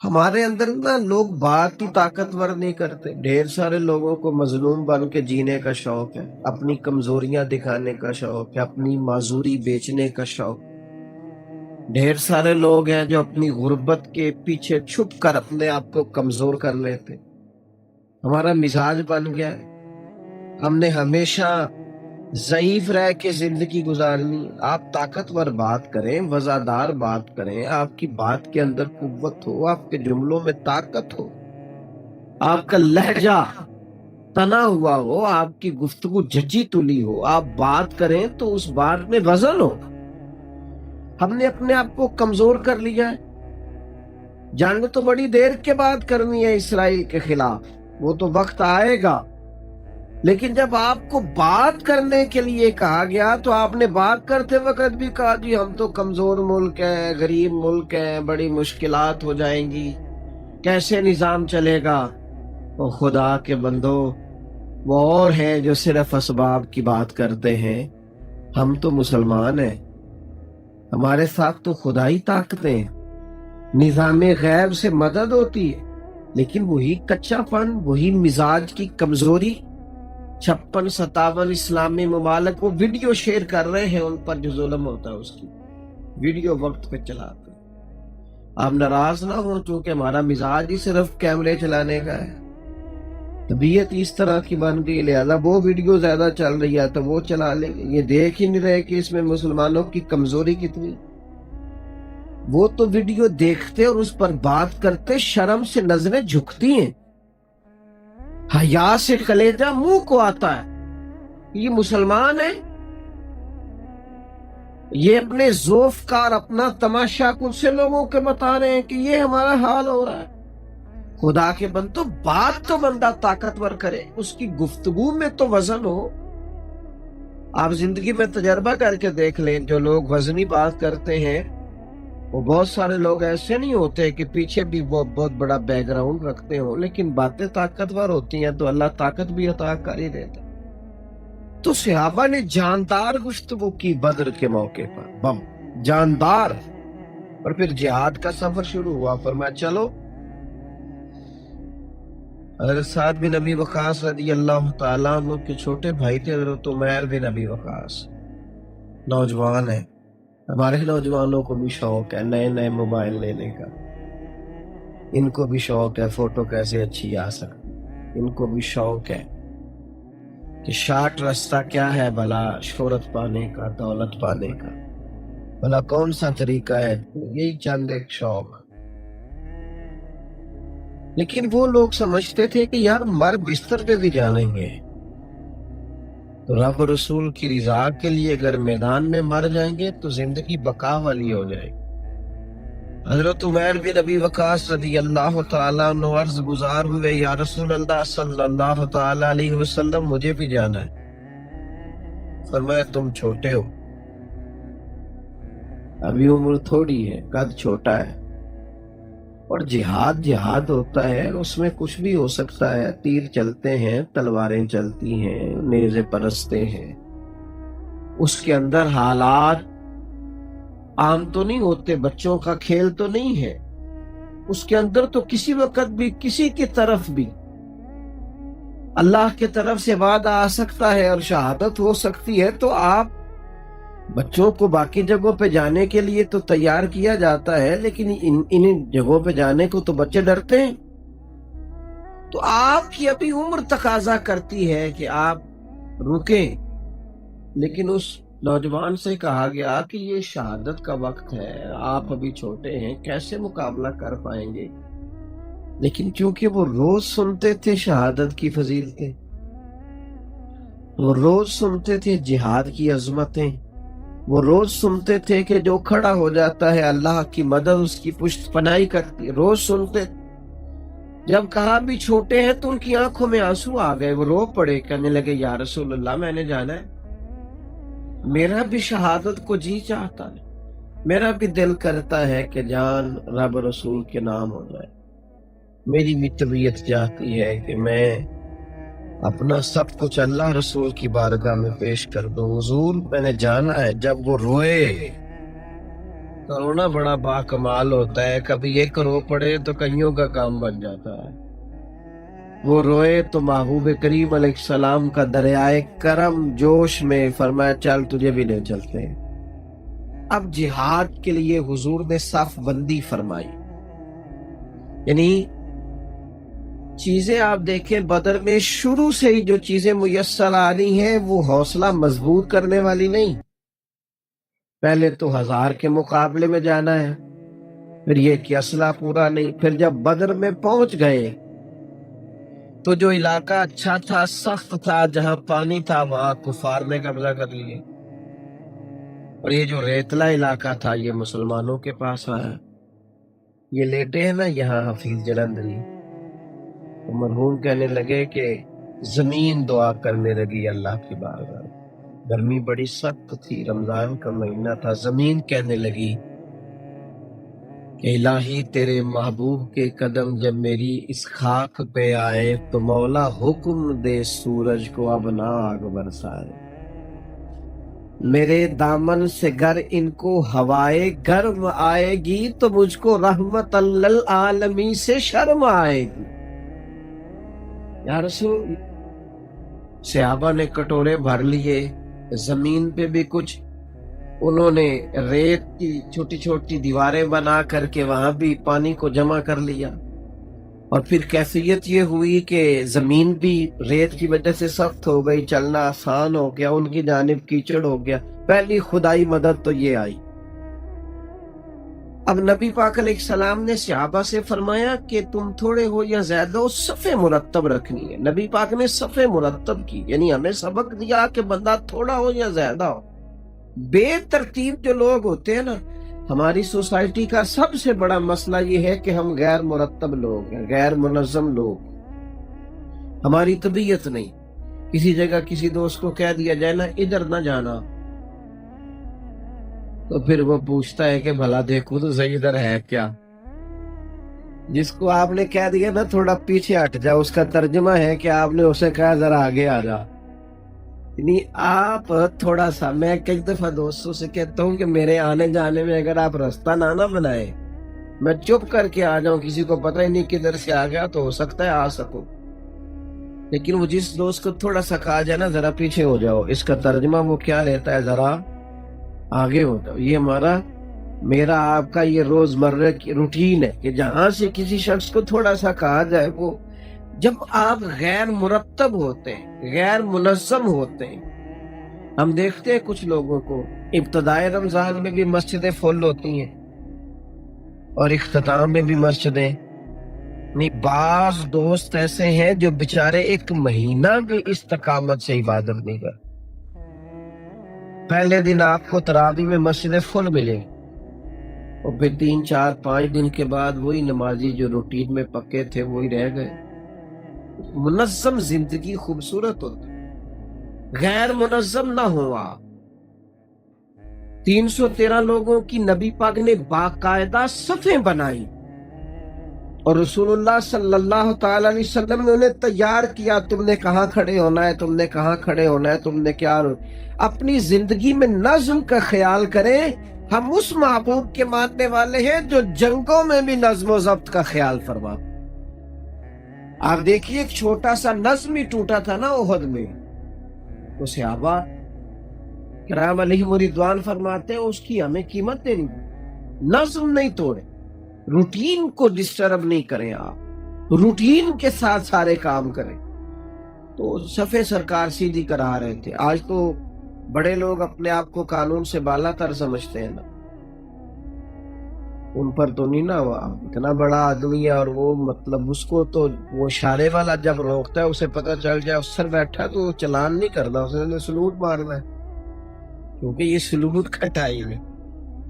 ہمارے اندر نا لوگ بات ہی طاقتور نہیں کرتے. ڈھیر سارے لوگوں کو مظلوم بن کے جینے کا شوق ہے، اپنی کمزوریاں دکھانے کا شوق ہے، اپنی معذوری بیچنے کا شوق. ڈھیر سارے لوگ ہیں جو اپنی غربت کے پیچھے چھپ کر اپنے آپ کو کمزور کر لیتے. ہمارا مزاج بن گیا ہے، ہم نے ہمیشہ ضعیف رہ کے زندگی گزارنی. آپ طاقتور بات کریں، وزادار بات کریں، آپ کی بات کے اندر قوت ہو، آپ کے جملوں میں طاقت ہو، آپ کا لہجہ تنا ہوا ہو، آپ کی گفتگو جھجی تلی ہو، آپ بات کریں تو اس بات میں وزن ہو. ہم نے اپنے آپ کو کمزور کر لیا ہے. جنگ تو بڑی دیر کے بعد کرنی ہے اسرائیل کے خلاف، وہ تو وقت آئے گا. لیکن جب آپ کو بات کرنے کے لیے کہا گیا تو آپ نے بات کرتے وقت بھی کہا جی ہم تو کمزور ملک ہیں، غریب ملک ہیں، بڑی مشکلات ہو جائیں گی، کیسے نظام چلے گا. وہ خدا کے بندو، وہ اور ہیں جو صرف اسباب کی بات کرتے ہیں، ہم تو مسلمان ہیں. ہمارے ساتھ تو خدائی طاقتیں ہیں، نظام غیب سے مدد ہوتی ہے، لیکن وہی کچا پن، وہی مزاج کی کمزوری. 56-57 اسلامی ممالک وہ ویڈیو شیئر کر رہے ہیں ان پر جو ظلم ہوتا ہے، اس کی ویڈیو وقت پہ چلاتے ہیں. آپ ناراض نہ ہوں، چونکہ ہمارا مزاج ہی صرف کیمرے چلانے کا ہے، طبیعت اس طرح کی بن گئی، لہذا وہ ویڈیو زیادہ چل رہی ہے تو وہ چلا لیں گے. یہ دیکھ ہی نہیں رہے کہ اس میں مسلمانوں کی کمزوری کتنی. وہ تو ویڈیو دیکھتے اور اس پر بات کرتے شرم سے نظریں جھکتی ہیں، حیا سے کلیجہ منہ کو آتا ہے. یہ مسلمان ہیں، یہ اپنے ذوف کار اپنا تماشا کچھ سے لوگوں کے بتا رہے ہیں کہ یہ ہمارا حال ہو رہا ہے. خدا کے بندو، بات تو بندہ طاقتور کرے، اس کی گفتگو میں تو وزن ہو. آپ زندگی میں تجربہ کر کے دیکھ لیں، جو لوگ وزنی بات کرتے ہیں وہ بہت سارے لوگ ایسے نہیں ہوتے کہ پیچھے بھی وہ بہت بڑا بیک گراؤنڈ رکھتے ہوں، لیکن باتیں طاقتور ہوتی ہیں تو اللہ طاقت بھی عطا کر ہی دیتا. تو صحابہ نے جاندار گفتگو کی بدر کے موقع پر، بم جاندار. اور پھر جہاد کا سفر شروع ہوا. فرمایا چلو. حضرت سعد بن ابی وقاص رضی اللہ تعالیٰ عنہ کے چھوٹے بھائی تھے حضرت عمیر بن ابی وقاص، نوجوان ہیں. ہمارے نوجوانوں کو بھی شوق ہے نئے نئے موبائل لینے کا، ان کو بھی شوق ہے فوٹو کیسے اچھی آ سکتی، ان کو بھی شوق ہے کہ شارٹ راستہ کیا ہے بھلا شہرت پانے کا، دولت پانے کا، بھلا کون سا طریقہ ہے. یہی چند ایک شوق. لیکن وہ لوگ سمجھتے تھے کہ یار مر بستر پہ بھی جانیں گے تو رب رسول کی رضا کے لیے اگر میدان میں مر جائیں گے تو زندگی بقا والی ہو جائے گی. حضرت عمیر بن ابی وقاص رضی اللہ تعالیٰ عنہ عرض گزار ہوئے، یا رسول اللہ صلی اللہ تعالیٰ علیہ وسلم مجھے بھی جانا ہے. فرمایا تم چھوٹے ہو، ابھی عمر تھوڑی ہے، قد چھوٹا ہے، اور جہاد جہاد ہوتا ہے، اس میں کچھ بھی ہو سکتا ہے. تیر چلتے ہیں، تلواریں چلتی ہیں، نیزے پرستے ہیں، اس کے اندر حالات عام تو نہیں ہوتے، بچوں کا کھیل تو نہیں ہے. اس کے اندر تو کسی وقت بھی کسی کی طرف بھی اللہ کی طرف سے وعدہ آ سکتا ہے اور شہادت ہو سکتی ہے. تو آپ بچوں کو باقی جگہوں پہ جانے کے لیے تو تیار کیا جاتا ہے، لیکن ان جگہوں پہ جانے کو تو بچے ڈرتے ہیں. تو آپ کی ابھی عمر تقاضا کرتی ہے کہ آپ رکیں. لیکن اس نوجوان سے کہا گیا کہ یہ شہادت کا وقت ہے، آپ ابھی چھوٹے ہیں، کیسے مقابلہ کر پائیں گے. لیکن کیونکہ وہ روز سنتے تھے شہادت کی فضیلتیں، وہ روز سنتے تھے جہاد کی عظمتیں، وہ روز سنتے تھے کہ جو کھڑا ہو جاتا ہے اللہ کی مدد اس کی پشت پناہی کرتی ہے، روز سنتے. جب کہا بھی چھوٹے ہیں تو ان کی آنکھوں میں آنسو آ گئے، وہ رو پڑے، کہنے لگے یا رسول اللہ میں نے جانا ہے، میرا بھی شہادت کو جی چاہتا ہے، میرا بھی دل کرتا ہے کہ جان رب رسول کے نام ہو جائے، میری بھی طبیعت چاہتی ہے کہ میں اپنا سب کچھ اللہ رسول کی بارگاہ میں پیش کر دوں. حضور میں نے جانا ہے. جب وہ روئے کرونا بڑا باکمال ہوتا ہے، کبھی ایک رو پڑے تو کئیوں کا کام بن جاتا ہے۔ وہ روئے تو محبوب کریم علیہ السلام کا دریائے کرم جوش میں فرمایا چل تجھے بھی لے چلتے ہیں۔ اب جہاد کے لیے حضور نے صف بندی فرمائی، یعنی چیزیں آپ دیکھیں بدر میں شروع سے ہی جو چیزیں میسر آ رہی ہیں وہ حوصلہ مضبوط کرنے والی نہیں۔ پہلے تو 1000 کے مقابلے میں جانا ہے، پھر یہ کہ اسلحہ پورا نہیں، پھر جب بدر میں پہنچ گئے تو جو علاقہ اچھا تھا، سخت تھا، جہاں پانی تھا وہاں کفار نے قبضہ کر لیے، اور یہ جو ریتلا علاقہ تھا یہ مسلمانوں کے پاس آیا۔ یہ لیٹے ہیں نا یہاں حفیظ جلندری، تو مرحوم کہنے لگے کہ زمین دعا کرنے لگی اللہ کی بارگاہ، گرمی بڑی سخت تھی، رمضان کا مہینہ تھا، زمین کہنے لگی کہ الہی تیرے محبوب کے قدم جب میری اس خاک پہ آئے تو مولا حکم دے سورج کو اب نہ آگ برسائے، میرے دامن سے گر ان کو ہوائے گرم آئے گی تو مجھ کو رحمت للعالمین سے شرم آئے گی۔ یا رسول، صحابہ نے کٹورے بھر لیے، زمین پہ بھی کچھ انہوں نے ریت کی چھوٹی چھوٹی دیواریں بنا کر کے وہاں بھی پانی کو جمع کر لیا، اور پھر کیفیت یہ ہوئی کہ زمین بھی ریت کی وجہ سے سخت ہو گئی، چلنا آسان ہو گیا، ان کی جانب کیچڑ ہو گیا۔ پہلی خدائی مدد تو یہ آئی۔ اب نبی پاک علیہ السلام نے صحابہ سے فرمایا کہ تم تھوڑے ہو یا زیادہ ہو صفیں مرتب رکھنی ہے۔ نبی پاک نے صفیں مرتب کی، یعنی ہمیں سبق دیا کہ بندہ تھوڑا ہو یا زیادہ ہو۔ بے ترتیب جو لوگ ہوتے ہیں نا، ہماری سوسائٹی کا سب سے بڑا مسئلہ یہ ہے کہ ہم غیر مرتب لوگ ہیں، غیر منظم لوگ، ہماری طبیعت نہیں۔ کسی جگہ کسی دوست کو کہہ دیا جائے نا ادھر نہ جانا، تو پھر وہ پوچھتا ہے کہ بھلا دیکھو تو صحیح ادھر ہے کیا۔ جس کو آپ نے کہہ دیا نا تھوڑا پیچھے ہٹ جا، اس کا ترجمہ ہے کہ آپ نے اسے کہا ذرا آگے آ جا۔ یعنی آپ تھوڑا سا، میں کئی دفعہ دوستوں سے کہتا ہوں کہ میرے آنے جانے میں اگر آپ راستہ نہ بنائے، میں چپ کر کے آ جاؤں، کسی کو پتہ ہی نہیں کدھر سے آ گیا، تو ہو سکتا ہے آ سکوں، لیکن وہ جس دوست کو تھوڑا سا کہا جائے نا ذرا پیچھے ہو جاؤ، اس کا ترجمہ وہ کیا رہتا ہے، ذرا آگے ہو جاؤ۔ یہ میرا آپ کا یہ روزمرہ کی روٹین ہے کہ جہاں سے کسی شخص کو تھوڑا سا کہا جائے، وہ جب آپ غیر مرتب ہوتے ہیں، غیر منظم ہوتے ہیں۔ ہم دیکھتے ہیں کچھ لوگوں کو ابتدائے رمضان میں بھی مسجدیں فل ہوتی ہیں اور اختتام میں بھی مسجدیں نہیں۔ بعض دوست ایسے ہیں جو بےچارے ایک مہینہ بھی استقامت سے عبادت نہیں کرتے، پہلے دن آپ کو تراویح میں مسجدیں فل ملیں، اور پھر 3 4 5 دن کے بعد وہی نمازی جو روٹین میں پکے تھے وہی رہ گئے۔ منظم زندگی خوبصورت ہوتی، غیر منظم نہ ہوا۔ 313 لوگوں کی نبی پاک نے باقاعدہ صفیں بنائی، اور رسول اللہ صلی اللہ تعالی علیہ وسلم نے انہیں تیار کیا، تم نے کہاں کھڑے ہونا ہے، تم نے کہاں کھڑے ہونا ہے، تم نے کیا اپنی زندگی میں نظم کا خیال کریں۔ ہم اس محبوب کے ماننے والے ہیں جو جنگوں میں بھی نظم و ضبط کا خیال فرما۔ آپ دیکھیے ایک چھوٹا سا نظم ہی ٹوٹا تھا نا احد میں، تو صحابہ کرام علیہم رضوان فرماتے ہیں اس کی ہمیں قیمت دینی، نظم نہیں توڑے، روٹین کو ڈسٹرب نہیں کریں، آپ روٹین کے ساتھ سارے کام کریں۔ تو صفے سرکار سیدھی کرا رہے تھے۔ آج تو بڑے لوگ اپنے آپ کو قانون سے بالا تر سمجھتے ہیں نا، ان پر تو نہیں نا ہوا، اتنا بڑا آدمی ہے، اور وہ مطلب اس کو تو وہ اشارے والا جب روکتا ہے اسے پتہ چل جائے افسر بیٹھا تو چلان نہیں کرنا، اس نے سلوٹ مارنا ہے، کیونکہ یہ سلوٹ کا ٹائم ہے۔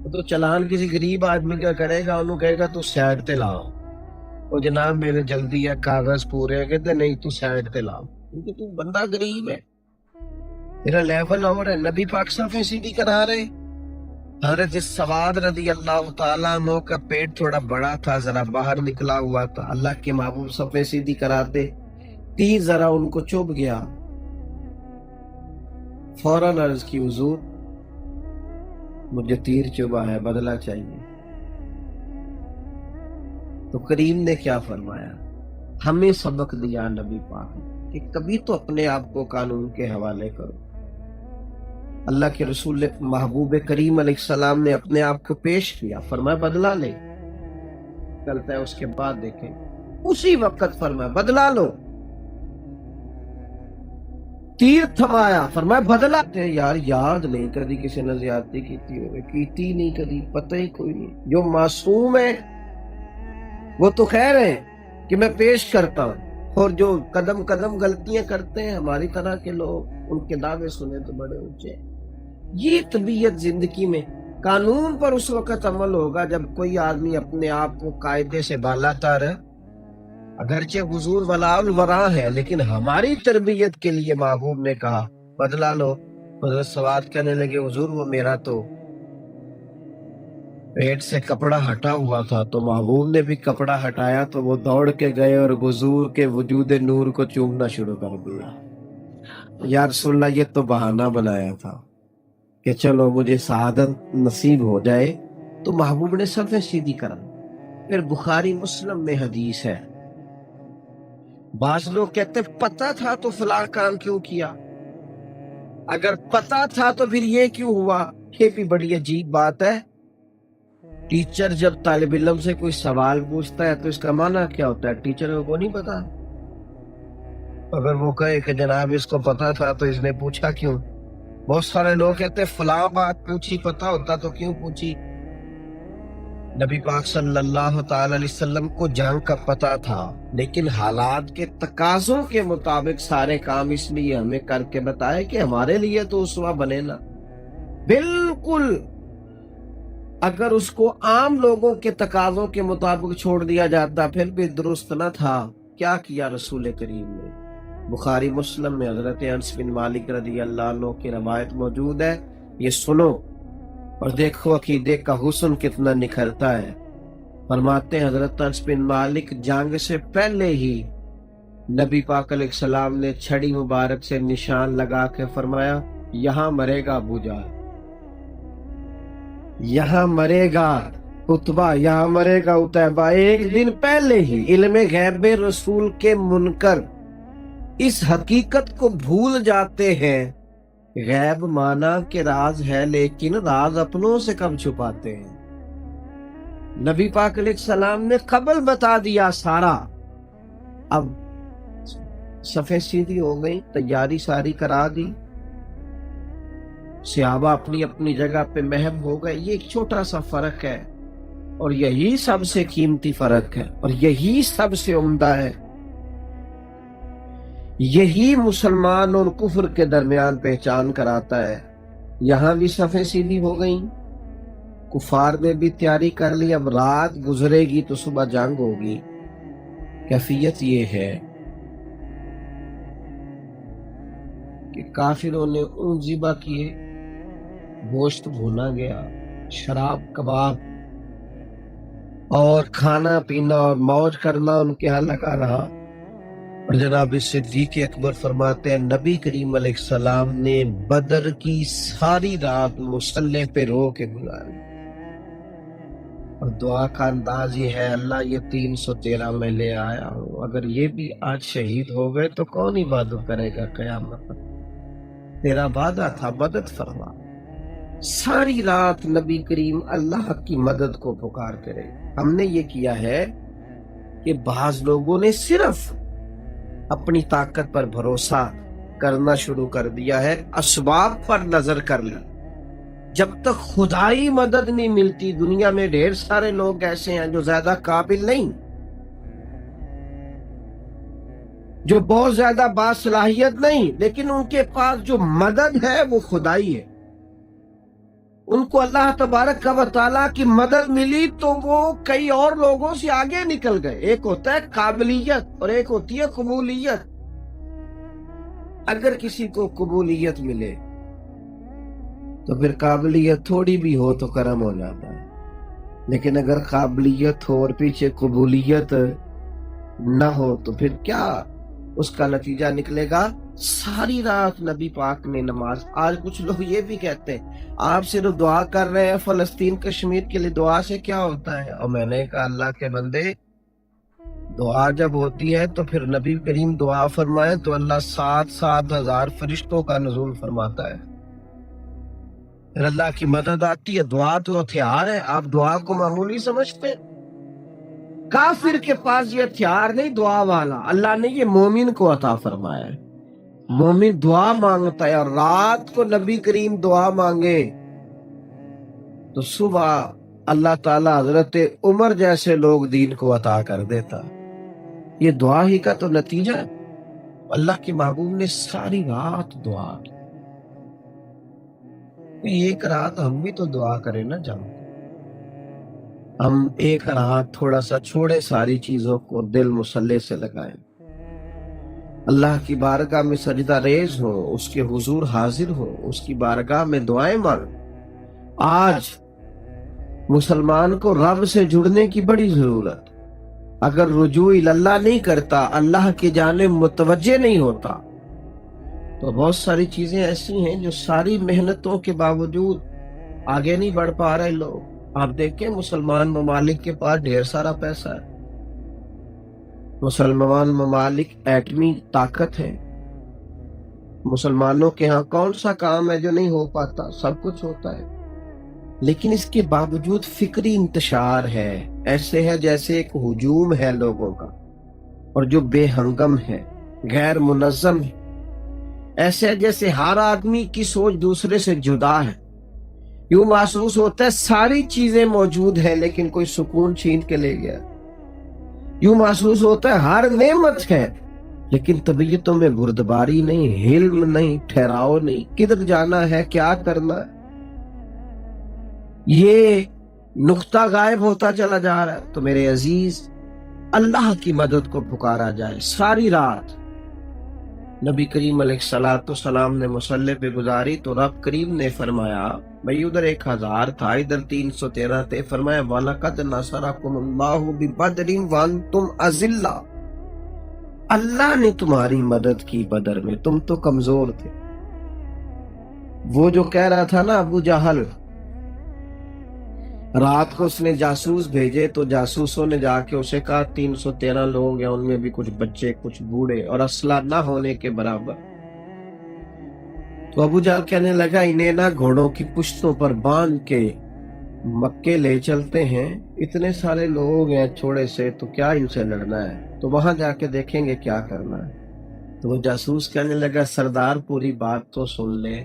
تو چلان کسی غریب آدمی کا کرے گا، انہوں کہے گا تو سائڈ تے لاؤ، وہ جناب میرے جلدی ہے کاغذ پورے ہیں، کہتے نہیں تو سائڈ تے لاؤ، کیونکہ تو بندہ غریب ہے، تیرا لیول اور ہے۔ نبی پاک صفیں سیدھی کرا رہے۔ حضرت سواد رضی اللہ تعالیٰ عنہ کا پیٹ تھوڑا بڑا تھا، ذرا باہر نکلا ہوا تھا، اللہ کے محبوب صفیں سیدھی کراتے، تیر ذرا ان کو چبھ گیا، فوراً عرض کی حضور مجھے تیر چبھا ہے، بدلہ چاہیے۔ تو کریم نے کیا فرمایا؟ ہمیں سبق دیا نبی پاک نے کہ کبھی تو اپنے آپ کو قانون کے حوالے کرو۔ اللہ کے رسول محبوب کریم علیہ السلام نے اپنے آپ کو پیش کیا، فرمایا بدلہ لے، چلتا ہے اس کے بعد دیکھیں، اسی وقت فرمایا بدلہ لو، تیر تھمایا، فرمایا بدلہ دے۔ یار یاد نہیں کبھی کسی نے زیادتی کیتی نہیں، کبھی پتہ ہی کوئی نہیں۔ جو معصوم ہے وہ تو خیر ہے کہ میں پیش کرتا ہوں، اور جو قدم قدم غلطیاں کرتے ہیں ہماری طرح کے لوگ، ان کے دعوے سنے تو بڑے اونچے۔ یہ طبیعت زندگی میں قانون پر اس وقت عمل ہوگا جب کوئی آدمی اپنے آپ کو قاعدے سے بالا تر، اگرچہ حضور ولا الورا ہے، لیکن ہماری تربیت کے لیے محبوب نے کہا بدلہ لو۔ حضرت سواد کہنے لگے حضور وہ میرا تو پیٹ سے کپڑا ہٹا ہوا تھا، تو محبوب نے بھی کپڑا ہٹایا تو وہ دوڑ کے گئے اور حضور کے وجود نور کو چومنا شروع کر دیا۔ یا رسول اللہ یہ تو بہانہ بنایا تھا کہ چلو مجھے سعادت نصیب ہو جائے، تو محبوب نے صفیں سیدھی کرا۔ پھر بخاری مسلم میں حدیث ہے، بعض لوگ کہتے پتہ تھا تو فلاں کام کیوں کیا، اگر پتہ تھا تو پھر یہ کیوں ہوا؟ یہ بھی بڑی عجیب بات ہے۔ ٹیچر جب طالب علم سے کوئی سوال پوچھتا ہے تو اس کا معنی کیا ہوتا ہے؟ ٹیچر کو نہیں پتا؟ اگر وہ کہے کہ جناب اس کو پتا تھا تو اس نے پوچھا کیوں؟ بہت سارے لوگ کہتے ہیں فلاں بات پوچھی، پتا ہوتا تو کیوں پوچھی؟ نبی پاک صلی اللہ تعالی علیہ وسلم کو جنگ کا پتا تھا، لیکن حالات کے تقاضوں کے مطابق سارے کام اس لیے ہمیں کر کے بتائے کہ ہمارے لیے تو اسوہ بنے نا۔ بالکل اگر اس کو عام لوگوں کے تقاضوں کے مطابق چھوڑ دیا جاتا پھر بھی درست نہ تھا۔ کیا کیا رسول کریم نے؟ بخاری مسلم میں حضرت انس بن مالک رضی اللہ عنہ کی روایت موجود ہے، یہ سنو اور دیکھو عقیدے کا حسن کتنا نکھرتا ہے۔ فرماتے ہیں حضرت انس بن مالک جنگ سے پہلے ہی نبی پاک علیہ السلام نے چھڑی مبارک سے نشان لگا کے فرمایا یہاں مرے گا ابو جہل، یہاں مرے گا عتبہ، یہاں مرے گا عتیبہ۔ ایک دن پہلے ہی علم غیب رسول کے منکر اس حقیقت کو بھول جاتے ہیں، غیب مانا کہ راز ہے لیکن راز اپنوں سے کم چھپاتے ہیں۔ نبی پاک علیہ السلام نے قبل بتا دیا سارا۔ اب صفیں سیدھی ہو گئی، تیاری ساری کرا دی، صحابہ اپنی اپنی جگہ پہ محب ہو گئے۔ یہ ایک چھوٹا سا فرق ہے اور یہی سب سے قیمتی فرق ہے اور یہی سب سے عمدہ ہے۔ یہی مسلمان اور کفر کے درمیان پہچان کراتا ہے۔ یہاں بھی صفیں سیدھی ہو گئیں، کفار نے بھی تیاری کر لی، اب رات گزرے گی تو صبح جنگ ہوگی۔ کیفیت یہ ہے کہ کافروں نے اونٹ ذبح کیے، گوشت بھونا گیا، شراب کباب اور کھانا پینا اور موج کرنا ان کے ہاں لگا رہا۔ اور جناب صدیق اکبر فرماتے ہیں نبی کریم علیہ السلام نے بدر کی ساری رات مصلح پہ رو کے گزاری، اور دعا کا انداز یہ ہے اللہ یہ 313 میں لے آیا ہوں، اگر یہ بھی آج شہید ہو گئے تو کون عبادت کرے گا قیامت؟ تیرا وعدہ تھا مدد فرما۔ ساری رات نبی کریم اللہ کی مدد کو پکارتے رہے۔ ہم نے یہ کیا ہے کہ بعض لوگوں نے صرف اپنی طاقت پر بھروسہ کرنا شروع کر دیا ہے، اسباب پر نظر کر لی۔ جب تک خدائی مدد نہیں ملتی، دنیا میں ڈھیر سارے لوگ ایسے ہیں جو زیادہ قابل نہیں، جو بہت زیادہ باصلاحیت نہیں، لیکن ان کے پاس جو مدد ہے وہ خدائی ہے۔ ان کو اللہ تبارک و تعالیٰ کی مدد ملی تو وہ کئی اور لوگوں سے آگے نکل گئے۔ ایک ہوتا ہے قابلیت اور ایک ہوتی ہے قبولیت۔ اگر کسی کو قبولیت ملے تو پھر قابلیت تھوڑی بھی ہو تو کرم ہو جاتا ہے، لیکن اگر قابلیت ہو اور پیچھے قبولیت نہ ہو تو پھر کیا اس کا نتیجہ نکلے گا ساری رات نبی پاک نے نماز. آج کچھ لوگ یہ بھی کہتے ہیں آپ صرف دعا کر رہے ہیں فلسطین کشمیر کے لیے، دعا سے کیا ہوتا ہے؟ اور میں نے کہا اللہ کے بندے، دعا جب ہوتی ہے تو پھر نبی کریم دعا فرمائے تو اللہ 7,000 فرشتوں کا نزول فرماتا ہے، پھر اللہ کی مدد آتی ہے. دعا تو ہتھیار ہے، آپ دعا کو معمولی سمجھتے ہیں؟ کافر کے پاس یہ ہتھیار نہیں دعا والا، اللہ نے یہ مومن کو عطا فرمایا ہے. مومن دعا مانگتا ہے، اور رات کو نبی کریم دعا مانگے تو صبح اللہ تعالی حضرت عمر جیسے لوگ دین کو عطا کر دیتا. یہ دعا ہی کا تو نتیجہ ہے. اللہ کے محبوب نے ساری رات دعا کی. ایک رات ہم بھی تو دعا کریں نا جاؤ. ہم ایک رات تھوڑا سا چھوڑے ساری چیزوں کو، دل مسلح سے لگائیں، اللہ کی بارگاہ میں سجدہ ریز ہو، اس کے حضور حاضر ہو، اس کی بارگاہ میں دعائیں مانگ. آج مسلمان کو رب سے جڑنے کی بڑی ضرورت. اگر رجوع اللہ نہیں کرتا، اللہ کی جانب متوجہ نہیں ہوتا، تو بہت ساری چیزیں ایسی ہیں جو ساری محنتوں کے باوجود آگے نہیں بڑھ پا رہے لوگ. آپ دیکھیں مسلمان ممالک کے پاس ڈھیر سارا پیسہ ہے، مسلمان ممالک ایٹمی طاقت ہے، مسلمانوں کے ہاں کون سا کام ہے جو نہیں ہو پاتا؟ سب کچھ ہوتا ہے. لیکن اس کے باوجود فکری انتشار ہے، ایسے ہے جیسے ایک ہجوم ہے لوگوں کا، اور جو بے ہنگم ہے، غیر منظم ہے. ایسے ہے جیسے ہر آدمی کی سوچ دوسرے سے جدا ہے. یوں محسوس ہوتا ہے ساری چیزیں موجود ہیں لیکن کوئی سکون چھین کے لے گیا. یوں محسوس ہوتا ہے ہر نعمت ہے لیکن طبیعتوں میں بردباری نہیں، حلم نہیں، ٹھہراؤ نہیں. کدھر جانا ہے، کیا کرنا ہے، یہ نقطہ غائب ہوتا چلا جا رہا ہے. تو میرے عزیز، اللہ کی مدد کو پکارا جائے. ساری رات نبی کریم علیہ الصلوۃ والسلام نے مصلی پہ گزاری تو رب کریم نے فرمایا، بھئی ادھر 1,000 تھا، ادھر 313 تھے. فرمایا وَلَقَدْ نَصَرَكُمُ اللَّهُ بِبَدْرٍ وَأَنْتُمْ أَذِلَّةٌ، اللہ نے تمہاری مدد کی بدر میں، تم تو کمزور تھے. وہ جو کہہ رہا تھا نا ابو جہل، رات کو اس نے جاسوس بھیجے تو جاسوسوں نے جا کے اسے کہا 313 لوگ ہیں، ان میں بھی کچھ بچے کچھ بوڑھے اور اسلحہ نہ ہونے کے برابر. تو ابو جہل کہنے لگا انہیں نہ گھوڑوں کی پشتوں پر باندھ کے مکے لے چلتے ہیں، اتنے سارے لوگ ہیں تھوڑے سے، تو کیا ان سے لڑنا ہے، تو وہاں جا کے دیکھیں گے کیا کرنا ہے. تو وہ جاسوس کہنے لگا سردار پوری بات تو سن لے،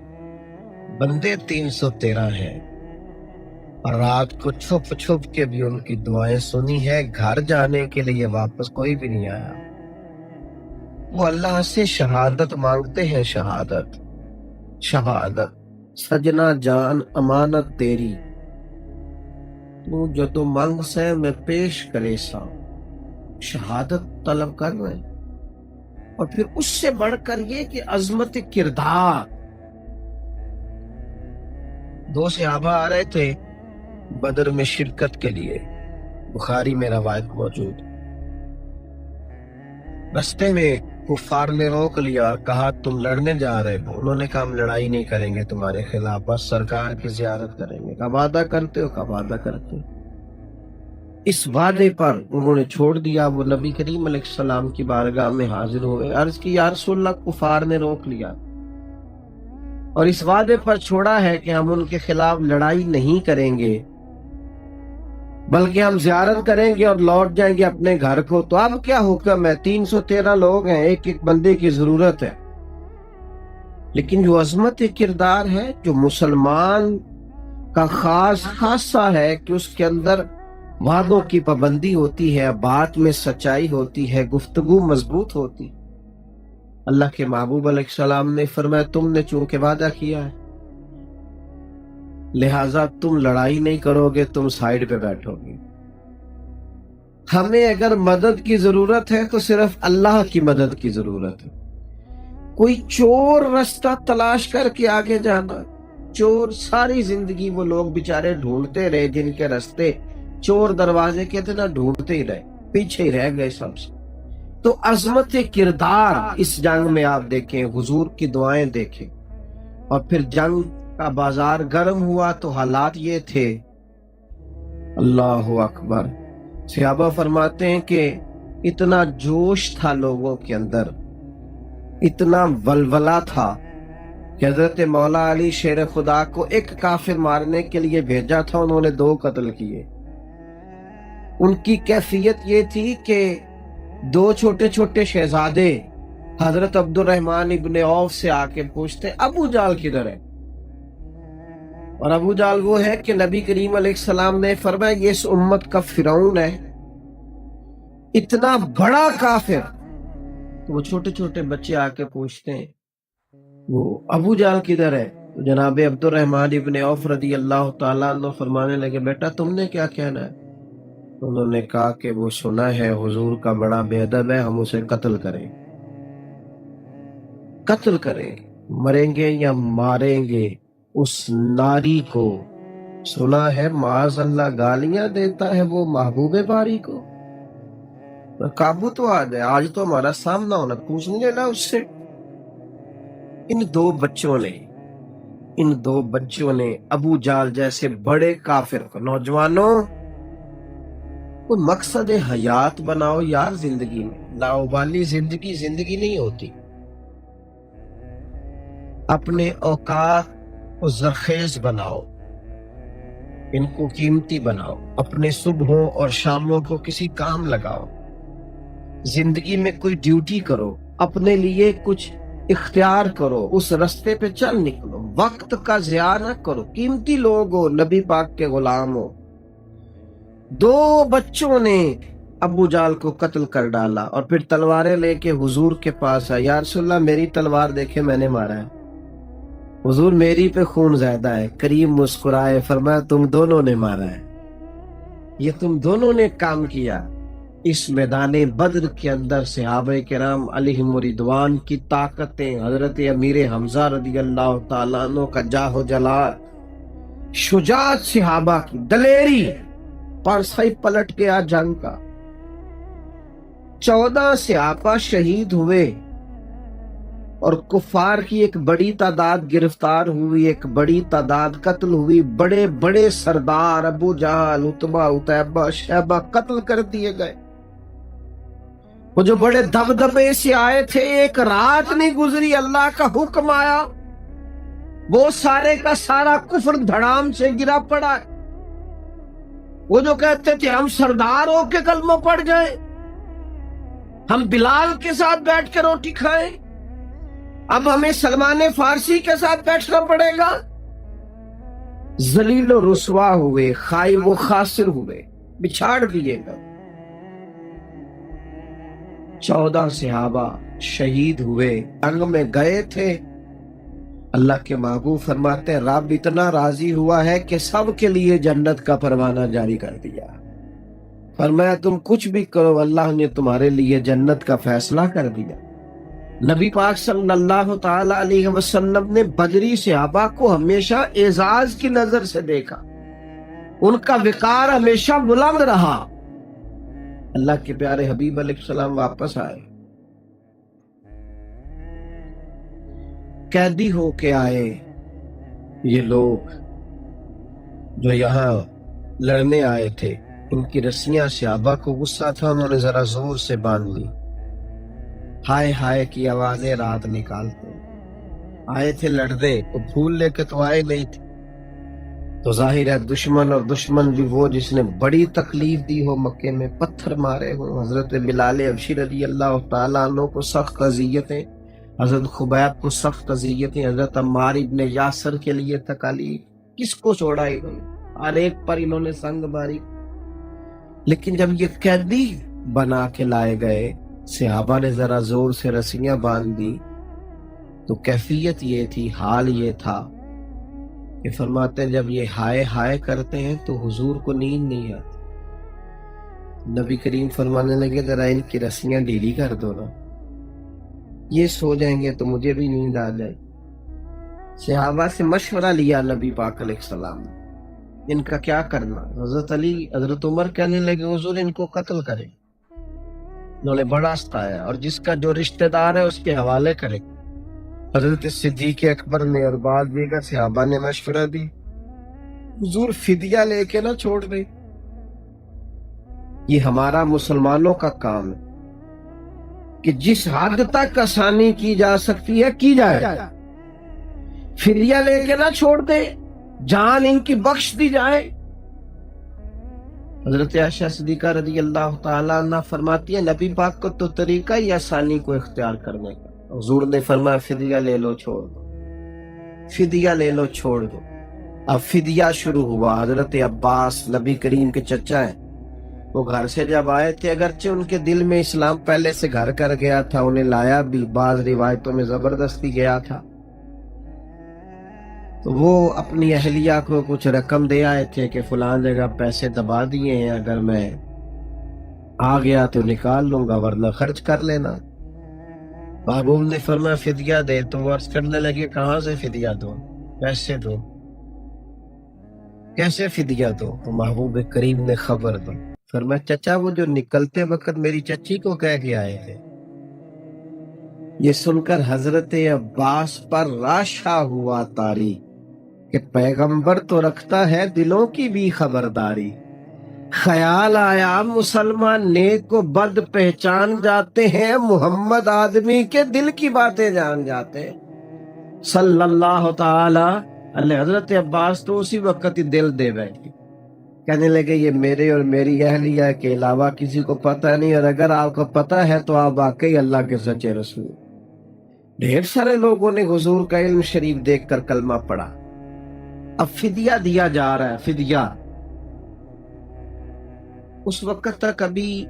بندے 313 ہیں، اور رات کو چھپ چھپ کے بھی ان کی دعائیں سنی ہے، گھر جانے کے لیے واپس کوئی بھی نہیں آیا. وہ اللہ سے شہادت مانگتے ہیں، شہادت شہادت. سجنا جان امانت تیری، تو جو تو منگ سے میں پیش کرے سا. شہادت طلب کر رہے ہیں. اور پھر اس سے بڑھ کر یہ کہ عظمت کردار. 2 صحابہ آ رہے تھے بدر میں شرکت کے لیے، بخاری میں روایت موجود. رستے میں کفار نے روک لیا اور کہا تم لڑنے جا رہے ہو؟ انہوں نے کہا ہم لڑائی نہیں کریں گے تمہارے خلاف، بس سرکار کی زیارت کریں گے. کہا وعدہ کرتے ہو؟ کہا وعدہ کرتے ہو. اس وعدے پر انہوں نے چھوڑ دیا. وہ نبی کریم علیہ السلام کی بارگاہ میں حاضر ہوئے، عرض کی یا رسول اللہ کفار نے روک لیا اور اس وعدے پر چھوڑا ہے کہ ہم ان کے خلاف لڑائی نہیں کریں گے بلکہ ہم زیارت کریں گے اور لوٹ جائیں گے اپنے گھر کو. تو اب کیا حکم ہے؟ 313 لوگ ہیں، ایک ایک بندے کی ضرورت ہے. لیکن جو عظمت کردار ہے، جو مسلمان کا خاصہ ہے کہ اس کے اندر وعدوں کی پابندی ہوتی ہے، بات میں سچائی ہوتی ہے، گفتگو مضبوط ہوتی. اللہ کے محبوب علیہ السلام نے فرمایا تم نے چونکہ وعدہ کیا ہے لہٰذا تم لڑائی نہیں کرو گے، تم سائیڈ پہ بیٹھو گے. ہمیں اگر مدد کی ضرورت ہے تو صرف اللہ کی مدد کی ضرورت ہے. کوئی چور رستہ تلاش کر کے آگے جانا، چور ساری زندگی وہ لوگ بیچارے ڈھونڈتے رہے جن کے رستے چور دروازے کے تھے نا، ڈھونڈتے ہی رہے، پیچھے ہی رہ گئے سب سے. تو عظمت کردار اس جنگ میں آپ دیکھیں، حضور کی دعائیں دیکھیں، اور پھر جنگ کا بازار گرم ہوا تو حالات یہ تھے، اللہ اکبر۔ صحابہ فرماتے ہیں کہ اتنا جوش تھا لوگوں کے اندر، اتنا ولولہ تھا کہ حضرت مولا علی شیر خدا کو ایک کافر مارنے کے لیے بھیجا تھا، انہوں نے 2 قتل کیے۔ ان کی کیفیت یہ تھی کہ 2 چھوٹے چھوٹے شہزادے حضرت عبد الرحمن ابن عوف سے آ کے پوچھتے ابو جال کدھر ہے؟ اور ابو جال وہ ہے کہ نبی کریم علیہ السلام نے فرمایا یہ اس امت کا فرعون ہے، اتنا بڑا کافر۔ تو وہ چھوٹے چھوٹے بچے آ کے پوچھتے ہیں وہ ابو جال کدھر ہے؟ تو جناب عبد الرحمن ابن عوف رضی اللہ تعالیٰ عنہ فرمانے لگے بیٹا تم نے کیا کہنا ہے؟ انہوں نے کہا کہ وہ سنا ہے حضور کا بڑا بے ادب ہے، ہم اسے قتل کریں، قتل کریں، مریں گے یا ماریں گے اس ناری کو، سنا ہے معاذ اللہ گالیاں دیتا ہے وہ محبوب باری کو، قابو تو آ جائے، آج تو ہمارا سامنا ہونا، پوچھ نہیں لینا اس سے۔ ان 2 بچوں نے ابو جال جیسے بڑے کافر کو، نوجوانوں کوئی مقصد حیات بناؤ یار، زندگی میں لاؤبالی زندگی نہیں ہوتی، اپنے اوقات کو زرخیز بناؤ، ان کو قیمتی بناؤ، اپنے صبحوں اور شاموں کو کسی کام لگاؤ، زندگی میں کوئی ڈیوٹی کرو، اپنے لیے کچھ اختیار کرو، اس رستے پہ چل نکلو، وقت کا ضیاع نہ کرو، قیمتی لوگ ہو، نبی پاک کے غلام ہو۔ 2 بچوں نے ابو جال کو قتل کر ڈالا اور پھر تلواریں لے کے حضور کے پاس آئے، یا رسول اللہ میری تلوار دیکھے میں نے مارا ہے، حضور میری پہ خون زیادہ ہے۔ کریم مسکرائے فرمایا تم دونوں نے مارا ہے، یہ تم دونوں نے کام کیا۔ اس میدان بدر کے اندر صحابہ کرام علیہم رضوان کی طاقتیں، حضرت امیر حمزہ رضی اللہ تعالیٰ عنہ کا جاہ و جلال، شجاعت صحابہ کی، دلیری، پرسہ ہی پلٹ گیا جنگ کا۔ 14 صحابہ شہید ہوئے اور کفار کی ایک بڑی تعداد گرفتار ہوئی، ایک بڑی تعداد قتل ہوئی، بڑے بڑے سردار ابو جہل، عتبہ، عتیبہ، شیبہ قتل کر دیے گئے۔ وہ جو بڑے دبدبے سے آئے تھے، ایک رات نہیں گزری اللہ کا حکم آیا، وہ سارے کا سارا کفر دھڑام سے گرا پڑا ہے۔ وہ جو کہتے تھے ہم سردار ہو کے کلمہ پڑھ جائیں، ہم بلال کے ساتھ بیٹھ کے روٹی کھائیں، اب ہمیں سلمان فارسی کے ساتھ بیٹھنا پڑے گا، ذلیل و رسوا ہوئے، خائب و خاسر ہوئے، بچھاڑ دیے گا۔ 14 صحابہ شہید ہوئے، جنگ میں گئے تھے۔ اللہ کے محبوب فرماتے ہیں رب اتنا راضی ہوا ہے کہ سب کے لیے جنت کا پروانہ جاری کر دیا، فرمایا تم کچھ بھی کرو اللہ نے تمہارے لیے جنت کا فیصلہ کر دیا۔ نبی پاک صلی اللہ تعالی علیہ وسلم نے بدری صحابہ کو ہمیشہ اعزاز کی نظر سے دیکھا، ان کا وقار ہمیشہ بلند رہا۔ اللہ کے پیارے حبیب علیہ السلام واپس آئے، قیدی ہو کے آئے، یہ لوگ جو یہاں لڑنے آئے تھے ان کی رسیاں صحابہ کو غصہ تھا، انہوں نے ذرا زور سے باندھ لی، ہائے ہائے کی آوازیں رات نکالتے، آئے تھے لڑنے تو پھول لے کے تو آئے نہیں تھے، تو ظاہر ہے دشمن، اور دشمن بھی وہ جس نے بڑی تکلیف دی ہو، مکے میں پتھر مارے ہو، حضرت بلال حبشی رضی اللہ تعالیٰ عنہ کو سخت اذیتیں، حضرت خبیب کو سخت اذیتیں، حضرت عمار ابن یاسر کے لیے تکالیف، کس کو چھوڑا انہوں نے، ہر ایک پر انہوں نے سنگ ماری۔ لیکن جب یہ قیدی بنا کے لائے گئے، صحابہ نے ذرا زور سے رسیاں باندھ دی، تو کیفیت یہ تھی، حال یہ تھا کہ فرماتے ہیں جب یہ ہائے ہائے کرتے ہیں تو حضور کو نیند نہیں آتی، نبی کریم فرمانے لگے ذرا ان کی رسیاں ڈھیلی کر دو نا، یہ سو جائیں گے تو مجھے بھی نیند آ جائے۔ صحابہ سے مشورہ لیا نبی پاک علیہ السلام نے، ان کا کیا کرنا؟ حضرت علی، حضرت عمر کہنے لگے حضور ان کو قتل کریں، انہوں نے بڑا ستایا، اور جس کا جو رشتہ دار ہے اس کے حوالے کرے۔ حضرت صدیق اکبر نے اور بعض دیگر صحابہ نے مشورہ دی، حضور فدیہ لے کے نہ چھوڑ دے، یہ ہمارا مسلمانوں کا کام ہے کہ جس حد تک آسانی کی جا سکتی ہے کی جائے، فدیہ لے کے نہ چھوڑ دے، جان ان کی بخش دی جائے۔ حضرت عائشہ صدیقہ رضی اللہ تعالیٰ عنہ فرماتی ہے نبی پاک کو تو طریقہ ہی آسانی کو اختیار کرنے کا، حضور نے فرمایا فدیہ لے لو چھوڑ دو، فدیہ لے لو چھوڑ دو۔ اب فدیہ شروع ہوا۔ حضرت عباس نبی کریم کے چچا ہیں، وہ گھر سے جب آئے تھے، اگرچہ ان کے دل میں اسلام پہلے سے گھر کر گیا تھا، انہیں لایا بھی، بعض روایتوں میں زبردستی گیا تھا، تو وہ اپنی اہلیہ کو کچھ رقم دے آئے تھے کہ فلاں جگہ پیسے دبا دیے ہیں، اگر میں آ گیا تو نکال لوں گا ورنہ خرچ کر لینا۔ محبوب نے فرمایا فدیہ دے، تو وہ عرض کرنے لگے کہاں سے فدیہ دو، کیسے دو، کیسے فدیہ دو؟ تو محبوب کریم نے خبر دی، فرمایا چچا وہ جو نکلتے وقت میری چچی کو کہہ کے آئے تھے۔ یہ سن کر حضرت عباس پر راشا ہوا طاری کہ پیغمبر تو رکھتا ہے دلوں کی بھی خبرداری۔ خیال آیا مسلمان نیک و بد پہچان جاتے ہیں، محمد آدمی کے دل کی باتیں جان جاتے ہیں صلی اللہ تعالی علیہ۔ حضرت عباس تو اسی وقت ہی دل دے بیٹھے، کہنے لگے یہ میرے اور میری اہلیہ کے علاوہ کسی کو پتہ نہیں، اور اگر آپ کو پتہ ہے تو آپ واقعی اللہ کے سچے رسول۔ ڈھیر سارے لوگوں نے حضور کا علم شریف دیکھ کر کلمہ پڑھا۔ اب فدیہ دیا جا رہا ہے، فدیہ۔ اس وقت تک ابھی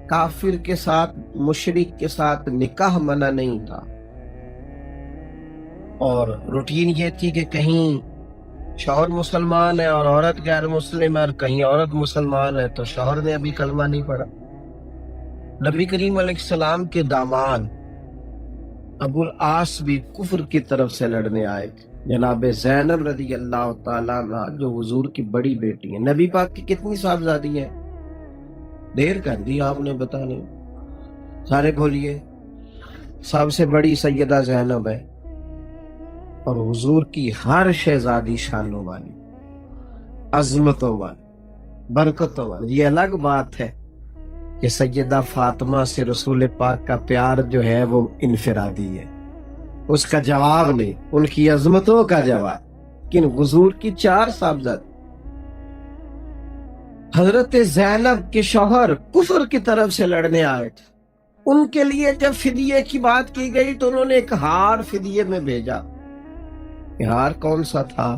کافر کے ساتھ، مشرک کے ساتھ نکاح منع نہیں تھا، اور روٹین یہ تھی کہ کہیں شوہر مسلمان ہے اور عورت غیر مسلم ہے، اور کہیں عورت مسلمان ہے تو شوہر نے ابھی کلمہ نہیں پڑھا۔ نبی کریم علیہ السلام کے داماد ابو العاص بھی کفر کی طرف سے لڑنے آئے تھے۔ جناب زینب رضی اللہ تعالیٰ عنہ جو حضور کی بڑی بیٹی ہے، نبی پاک کی کتنی صاحبزادی ہیں؟ دیر کر دی آپ نے بتانے، سارے بولیے۔ سب سے بڑی سیدہ زینب ہے، اور حضور کی ہر شہزادی شانوں والی، عظمتوں والی، برکتوں والی۔ یہ الگ بات ہے کہ سیدہ فاطمہ سے رسول پاک کا پیار جو ہے وہ انفرادی ہے، اس کا جواب نہیں، ان کی عظمتوں کا جواب۔ لیکن حضور کی 4 صاحبزاد، حضرت زینب کے شوہر کفر کی طرف سے لڑنے آئے تھے، ان کے لیے جب فدیے کی بات کی گئی تو انہوں نے ایک ہار فدیے میں بھیجا۔ یہ ہار کون سا تھا؟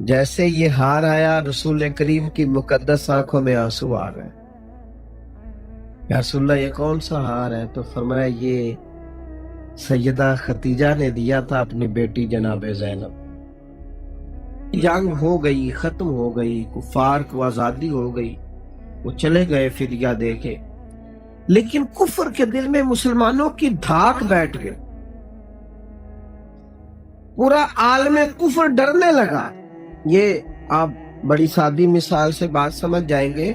جیسے یہ ہار آیا، رسول کریم کی مقدس آنکھوں میں آنسو آ گئے۔ یا رسول اللہ یہ کون سا ہار ہے؟ تو فرمایا یہ سیدہ خدیجہ نے دیا تھا اپنی بیٹی جناب زینب۔ جنگ ہو گئی، ختم ہو گئی، کفار کو آزادی ہو گئی، وہ چلے گئے فدیہ دے کے، لیکن کفر کے دل میں مسلمانوں کی دھاک بیٹھ گئی، پورا عالم کفر ڈرنے لگا۔ یہ آپ بڑی سادی مثال سے بات سمجھ جائیں گے۔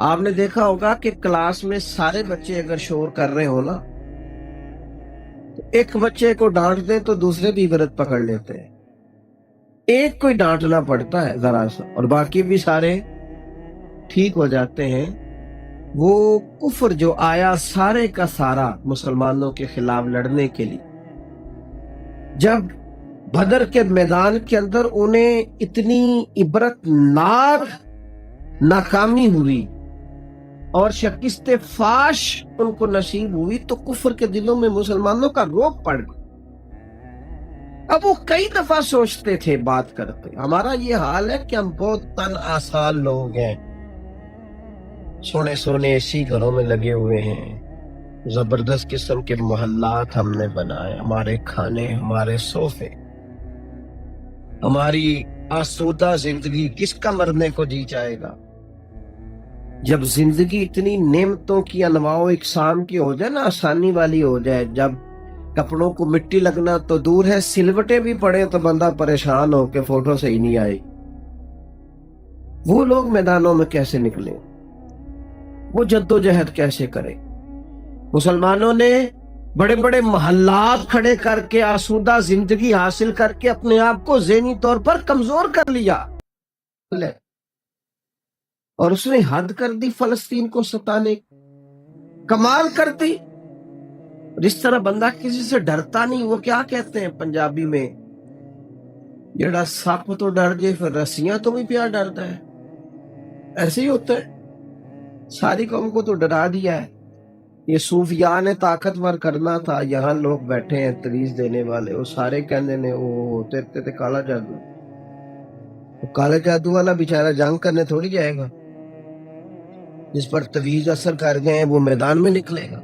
آپ نے دیکھا ہوگا کہ کلاس میں سارے بچے اگر شور کر رہے ہو نا، تو ایک بچے کو ڈانٹ دیں تو دوسرے بھی عبرت پکڑ لیتے ہیں، ایک کوئی ڈانٹنا پڑتا ہے ذرا سا، اور باقی بھی سارے ٹھیک ہو جاتے ہیں۔ وہ کفر جو آیا سارے کا سارا مسلمانوں کے خلاف لڑنے کے لیے، جب بدر کے میدان کے اندر انہیں اتنی عبرت ناک ناکامی ہوئی اور شکست فاش ان کو نصیب ہوئی، تو کفر کے دلوں میں مسلمانوں کا روب پڑ گیا۔ اب وہ کئی دفعہ سوچتے تھے، بات کرتے، ہمارا یہ حال ہے کہ ہم بہت تن آسان لوگ ہیں، سونے سونے اسی گھروں میں لگے ہوئے ہیں، زبردست قسم کے محلات ہم نے بنائے، ہمارے کھانے، ہمارے صوفے، ہماری آسودہ زندگی، کس کا مرنے کو جی چاہے گا؟ جب زندگی اتنی نعمتوں کی انواع و اقسام کی ہو جائے نا، آسانی والی ہو جائے، جب کپڑوں کو مٹی لگنا تو دور ہے، سلوٹیں بھی پڑے تو بندہ پریشان ہو کہ فوٹو صحیح نہیں آئی، وہ لوگ میدانوں میں کیسے نکلیں؟ وہ جدوجہد کیسے کرے؟ مسلمانوں نے بڑے بڑے محلات کھڑے کر کے آسودہ زندگی حاصل کر کے اپنے آپ کو ذہنی طور پر کمزور کر لیا، اور اس نے حد کر دی فلسطین کو ستانے، کمال کر دی۔ جس طرح بندہ کسی سے ڈرتا نہیں، وہ کیا کہتے ہیں پنجابی میں، جڑا سپ تو ڈر جائے پھر رسیاں تو بھی پیا ڈرتا ہے، ایسے ہی ہوتا ہے۔ ساری قوم کو تو ڈرا دیا ہے۔ یہ صوفیاء نے طاقتور کرنا تھا، یہاں لوگ بیٹھے ہیں تویز دینے والے، وہ سارے کہنے نے وہ تیرے کالا جادو، کالا جادو والا بیچارہ جنگ کرنے تھوڑی جائے گا، جس پر تویز اثر کر گئے ہیں وہ میدان میں نکلے گا۔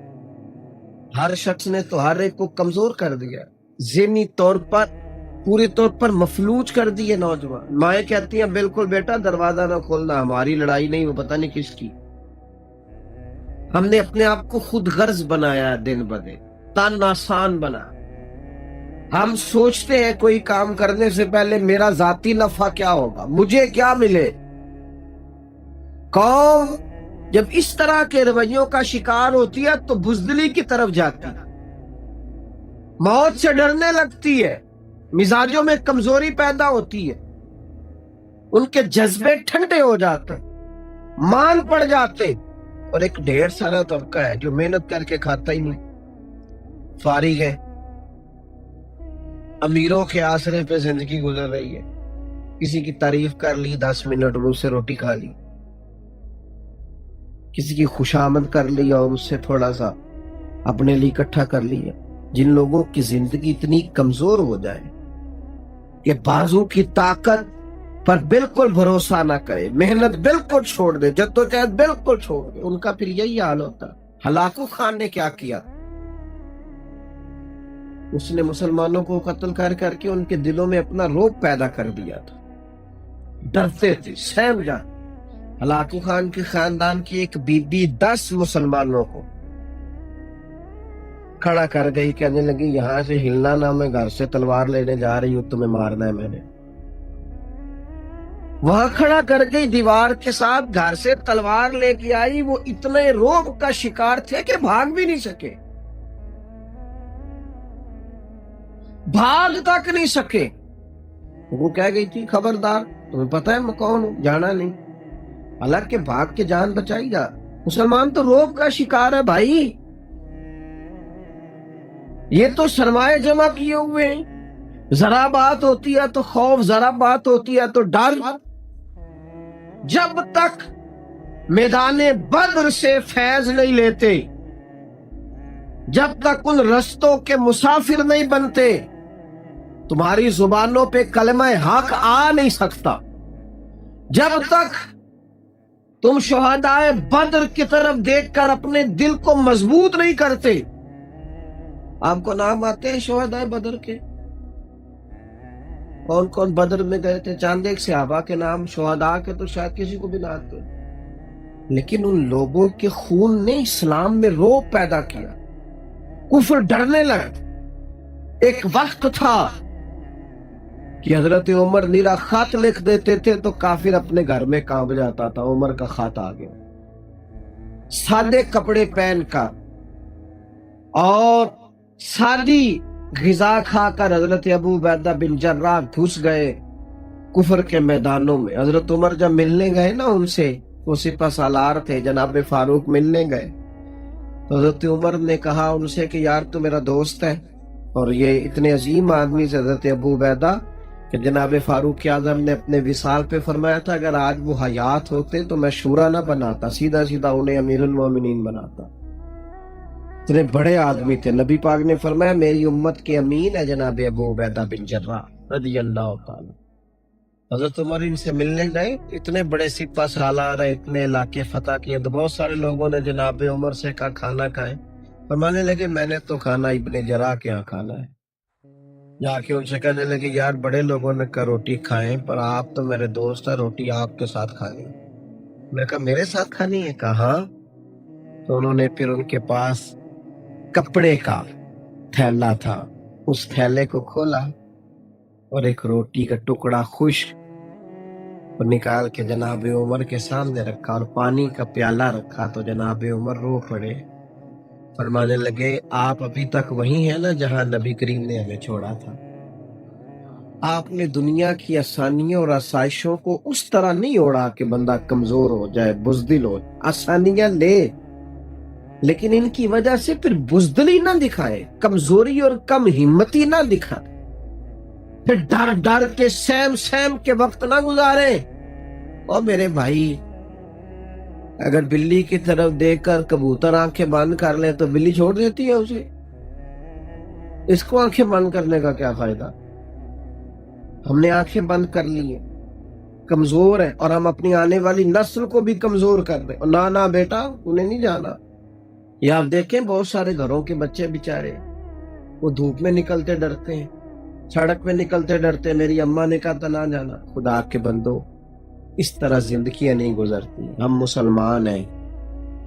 ہر شخص نے تو ہر ایک کو کمزور کر دیا، ذہنی طور پر پوری طور پر مفلوج کر دیے نوجوان۔ مائیں کہتی ہیں بالکل بیٹا دروازہ نہ کھولنا، ہماری لڑائی نہیں، وہ پتہ نہیں کس کی۔ ہم نے اپنے آپ کو خود غرض بنایا، دن بدن تن آسان بنا۔ ہم سوچتے ہیں کوئی کام کرنے سے پہلے میرا ذاتی نفع کیا ہوگا، مجھے کیا ملے۔ قوم جب اس طرح کے رویوں کا شکار ہوتی ہے تو بزدلی کی طرف جاتی ہے، موت سے ڈرنے لگتی ہے، مزاجوں میں کمزوری پیدا ہوتی ہے، ان کے جذبے ٹھنڈے ہو جاتے ہیں، مان پڑ جاتے۔ اور ایک ڈھیر سارا طبقہ ہے جو محنت کر کے کھاتا ہی نہیں، فارغ ہے، امیروں کے آسرے پہ زندگی گزر رہی ہے، کسی کی تعریف کر لی 10 منٹ اور اس سے روٹی کھا لی، کسی کی خوشامد کر لی اور اس سے تھوڑا سا اپنے لیے اکٹھا کر لیا۔ جن لوگوں کی زندگی اتنی کمزور ہو جائے کہ بازو کی طاقت پر بالکل بھروسہ نہ کرے، محنت بالکل چھوڑ دے، جدوجہد بالکل چھوڑ دے، ان کا پھر یہی حال ہوتا۔ ہلاکو خان نے کیا کیا؟ اس نے مسلمانوں کو قتل کر کر کے ان کے دلوں میں اپنا رعب پیدا کر دیا تھا، ڈرتے تھے، سہم جاتے۔ ہلاکو خان کے خاندان کی ایک بی بی 10 مسلمانوں کو کھڑا کر گئی، کہنے لگی یہاں سے ہلنا نہ، میں گھر سے تلوار لینے جا رہی ہوں، تمہیں مارنا ہے میں نے۔ وہاں کھڑا کر گئی دیوار کے ساتھ، گھر سے تلوار لے کے آئی، وہ اتنے رعب کا شکار تھے کہ بھاگ بھی نہیں سکے، بھاگ تک نہیں سکے۔ وہ کہہ گئی تھی خبردار، تمہیں پتہ ہے میں کون ہوں، جانا نہیں۔ حالانکہ بھاگ کے جان بچائی جا۔ مسلمان تو رعب کا شکار ہے بھائی، یہ تو سرمایہ جمع کیے ہوئے ہیں، ذرا بات ہوتی ہے تو خوف، ذرا بات ہوتی ہے تو ڈر۔ جب تک میدان بدر سے فیض نہیں لیتے، جب تک ان رستوں کے مسافر نہیں بنتے، تمہاری زبانوں پہ کلمہ حق آ نہیں سکتا۔ جب تک تم شہدائے بدر کی طرف دیکھ کر اپنے دل کو مضبوط نہیں کرتے۔ آپ کو نام آتے ہیں شہدائے بدر کے؟ کون کون بدر میں گئے تھے؟ چاند ایک صحابہ کے نام، شہداء کے تو شاید کسی کو بھی نہ آتے، لیکن ان لوگوں کے خون نے اسلام میں رعب پیدا کیا، کفر ڈرنے لگا۔ ایک وقت تھا کہ حضرت عمر نیرا خط لکھ دیتے تھے تو کافر اپنے گھر میں کانپ جاتا تھا، عمر کا خط آ گیا، سادے کپڑے پہن کر اور سادی غذا کھا کر حضرت ابو عبیدہ بن جراح گھس گئے کفر کے میدانوں میں۔ حضرت عمر جب ملنے گئے نا ان سے، وہ سپہ سالار تھے، جناب فاروق ملنے گئے تو حضرت عمر نے کہا ان سے کہ یار تو میرا دوست ہے، اور یہ اتنے عظیم آدمی سے حضرت ابو عبیدہ کہ جناب فاروق اعظم نے اپنے وصال پہ فرمایا تھا اگر آج وہ حیات ہوتے تو میں شورا نہ بناتا، سیدھا سیدھا انہیں امیر المومنین بناتا۔ اتنے بڑے آدمی تھے۔ نبی پاک نے فرمایا میری امت کے امین ہے جناب ابو عبیدہ بن جراح رضی اللہ تعالی۔ حضرت عمر ان سے ملنے گئے، اتنے بڑے سپہ سالار ہیں، اتنے علاقے فتح کیے، تو بہت سارے لوگوں نے جناب عمر سے کہا کھانا کھائیں، فرمانے لگے میں نے تو کھانا ابن جراح کے یہاں کھانا ہے۔ جا کے ان سے کہنے لگے یار بڑے لوگوں نے کہا روٹی کھائیں، پر آپ تو میرے دوست ہیں، روٹی آپ کے ساتھ کھانی۔ میں کہا میرے ساتھ کھانی ہے؟ کہا ہاں۔ تو انہوں نے پھر ان کے پاس کپڑے کا تھیلا تھا، اس تھیلے کو کھولا اور ایک روٹی کا ٹکڑا خشک اور نکال کے جناب عمر کے سامنے رکھا اور پانی کا پیالہ رکھا تو جناب عمر رو پڑے، فرمانے لگے آپ ابھی تک وہی ہیں نا جہاں نبی کریم نے ہمیں چھوڑا تھا۔ آپ نے دنیا کی آسانیوں اور آسائشوں کو اس طرح نہیں اوڑا کہ بندہ کمزور ہو جائے، بزدل ہو۔ آسانیاں لے لیکن ان کی وجہ سے پھر بزدلی نہ دکھائے، کمزوری اور کم ہمتی نہ دکھائے، پھر ڈر ڈر کے سیم کے وقت نہ گزارے۔ اور میرے بھائی اگر بلی کی طرف دیکھ کر کبوتر آنکھیں بند کر لے تو بلی چھوڑ دیتی ہے اسے، اس کو آنکھیں بند کرنے کا کیا فائدہ؟ ہم نے آنکھیں بند کر لی ہیں، کمزور ہیں، اور ہم اپنی آنے والی نسل کو بھی کمزور کر دیں۔ اور نہ بیٹا انہیں نہیں جانا۔ یہ آپ دیکھیں بہت سارے گھروں کے بچے بیچارے وہ دھوپ میں نکلتے ڈرتے ہیں، سڑک میں نکلتے ڈرتے، میری اماں نے کہا تھا نہ جانا۔ خدا کے بندو اس طرح زندگیاں نہیں گزرتی۔ ہم مسلمان ہیں،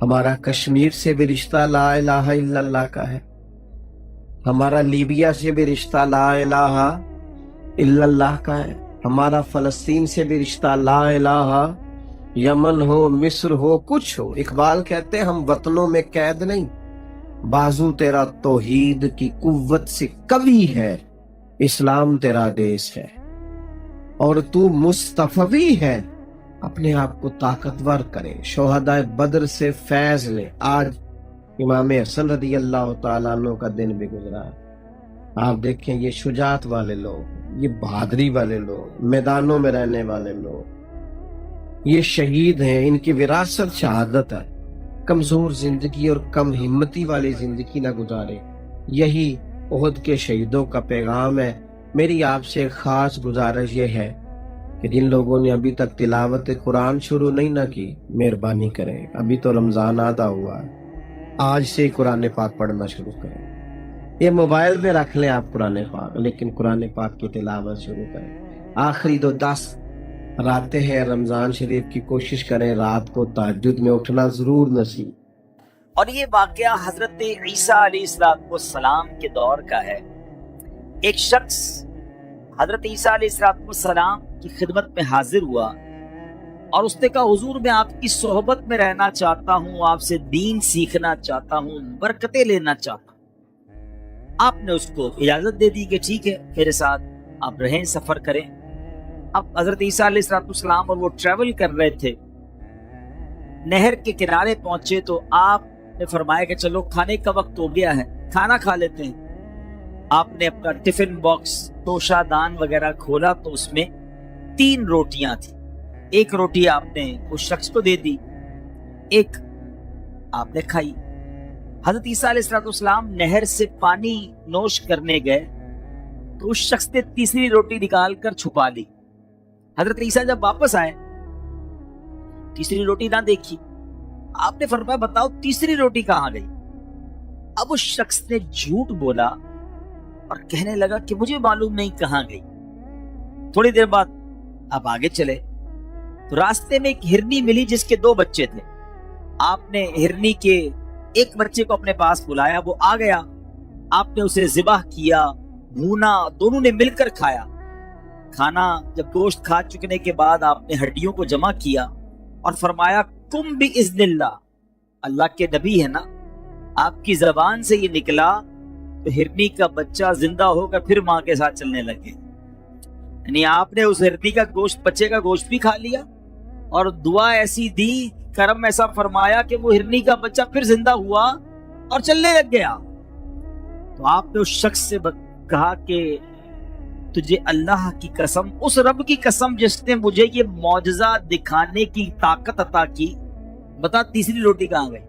ہمارا کشمیر سے بھی رشتہ لا الہ الا اللہ کا ہے، ہمارا لیبیا سے بھی رشتہ لا الہ الا اللہ کا ہے، ہمارا فلسطین سے بھی رشتہ لا الہ، یمن ہو مصر ہو کچھ ہو۔ اقبال کہتے ہیں ہم وطنوں میں قید نہیں، بازو تیرا توحید کی قوت سے قوی ہے، اسلام تیرا دیس ہے اور تو مصطفی ہے، اپنے آپ کو طاقتور کرے، شہدائے بدر سے فیض لے۔ آج امام حسن رضی اللہ تعالیٰ عنہ کا دن بھی گزرا ہے۔ آپ دیکھیں یہ شجاعت والے لوگ، یہ بہادری والے لوگ، میدانوں میں رہنے والے لوگ، یہ شہید ہیں، ان کی وراثت شہادت ہے۔ کمزور زندگی اور کم ہمتی والی زندگی نہ گزارے، یہی احد کے شہیدوں کا پیغام ہے۔ میری آپ سے خاص گزارش یہ ہے کہ جن لوگوں نے ابھی تک تلاوت قرآن شروع نہیں نہ کی، مہربانی کریں، ابھی تو رمضان آدھا ہوا ہے، آج سے قرآن پاک پڑھنا شروع کریں۔ یہ موبائل میں رکھ لیں آپ قرآن پاک، لیکن قرآن پاک کی تلاوت شروع کریں۔ آخری 10 راتیں ہیں رمضان شریف کی، کوشش کریں رات کو تہجد میں اٹھنا ضرور نصیب۔ اور یہ واقعہ حضرت عیسیٰ علیہ السلام کے دور کا ہے۔ ایک شخص حضرت عیسیٰ علیہ السلام کی خدمت میں حاضر ہوا اور اس نے کہا حضور میں آپ کی صحبت میں رہنا چاہتا ہوں، آپ سے دین سیکھنا چاہتا ہوں، برکتیں لینا چاہتا ہوں۔ آپ نے اس کو اجازت دے دی کہ ٹھیک ہے میرے ساتھ آپ رہیں، سفر کریں۔ اب حضرت عیسیٰ علیہ السلام اور وہ ٹریول کر رہے تھے، نہر کے کنارے پہنچے تو آپ نے فرمایا کہ چلو کھانے کا وقت ہو گیا ہے، کھانا کھا لیتے ہیں۔ آپ نے اپنا ٹفن باکس، توشہ دان وغیرہ کھولا تو اس میں 3 روٹیاں تھیں۔ ایک روٹی آپ نے اس شخص کو دے دی، ایک آپ نے کھائی۔ حضرت عیسیٰ علیہ السلام نہر سے پانی نوش کرنے گئے تو اس شخص نے تیسری روٹی نکال کر چھپا لی۔ حضرت عیسیٰ جب واپس آئے تیسری روٹی نہ دیکھی، آپ نے فرمایا بتاؤ تیسری روٹی کہاں گئی؟ اب اس شخص نے جھوٹ بولا اور کہنے لگا کہ مجھے معلوم نہیں کہاں گئی۔ تھوڑی دیر بعد آپ آگے چلے تو راستے میں ایک ہرنی ملی جس کے 2 بچے تھے۔ آپ نے ہرنی کے ایک بچے کو اپنے پاس بلایا، وہ آ گیا، آپ نے اسے ذبح کیا، بھونا، دونوں نے مل کر کھایا۔ کھانا جب گوشت کھا چکنے کے بعد آپ نے ہڈیوں کو جمع کیا اور فرمایا کم باذن اللہ، اللہ کے نبی ہے نا، آپ کی زبان سے یہ نکلا تو ہرنی کا بچہ زندہ ہو کر پھر ماں کے ساتھ چلنے لگے۔ یعنی آپ نے اس ہرنی کا گوشت، بچے کا گوشت بھی کھا لیا اور دعا ایسی دی، کرم ایسا فرمایا کہ وہ ہرنی کا بچہ پھر زندہ ہوا اور چلنے لگ گیا۔ تو آپ نے اس شخص سے کہا کہ تجھے اللہ کی قسم، اس رب کی قسم جس نے مجھے یہ معجزہ دکھانے کی طاقت عطا کی، بتا تیسری روٹی کہاں گئی؟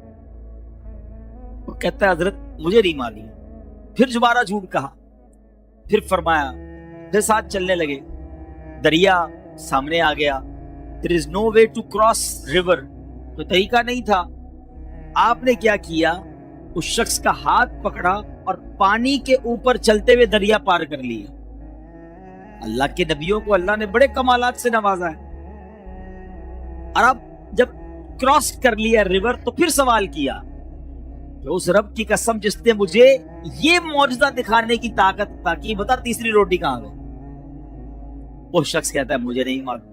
وہ کہتا ہے حضرت مجھے نہیں معلوم۔ پھر دوبارہ جھوٹ کہا، پھر فرمایا، پھر ساتھ چلنے لگے۔ دریا سامنے آ گیا، there is no way to cross river، کوئی طریقہ نہیں تھا۔ آپ نے کیا کیا؟ اس شخص کا ہاتھ پکڑا اور پانی کے اوپر چلتے ہوئے دریا پار کر لیا۔ اللہ کے نبیوں کو اللہ نے بڑے کمالات سے نوازا ہے۔ اور اب جب کراس کر لیا ریور تو پھر سوال کیا کہ اس رب کی قسم جس نے مجھے یہ معجزہ دکھانے کی طاقت عطا کی، بتا تیسری روٹی کہاں گئی؟ وہ شخص کہتا ہے مجھے نہیں معلوم۔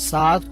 7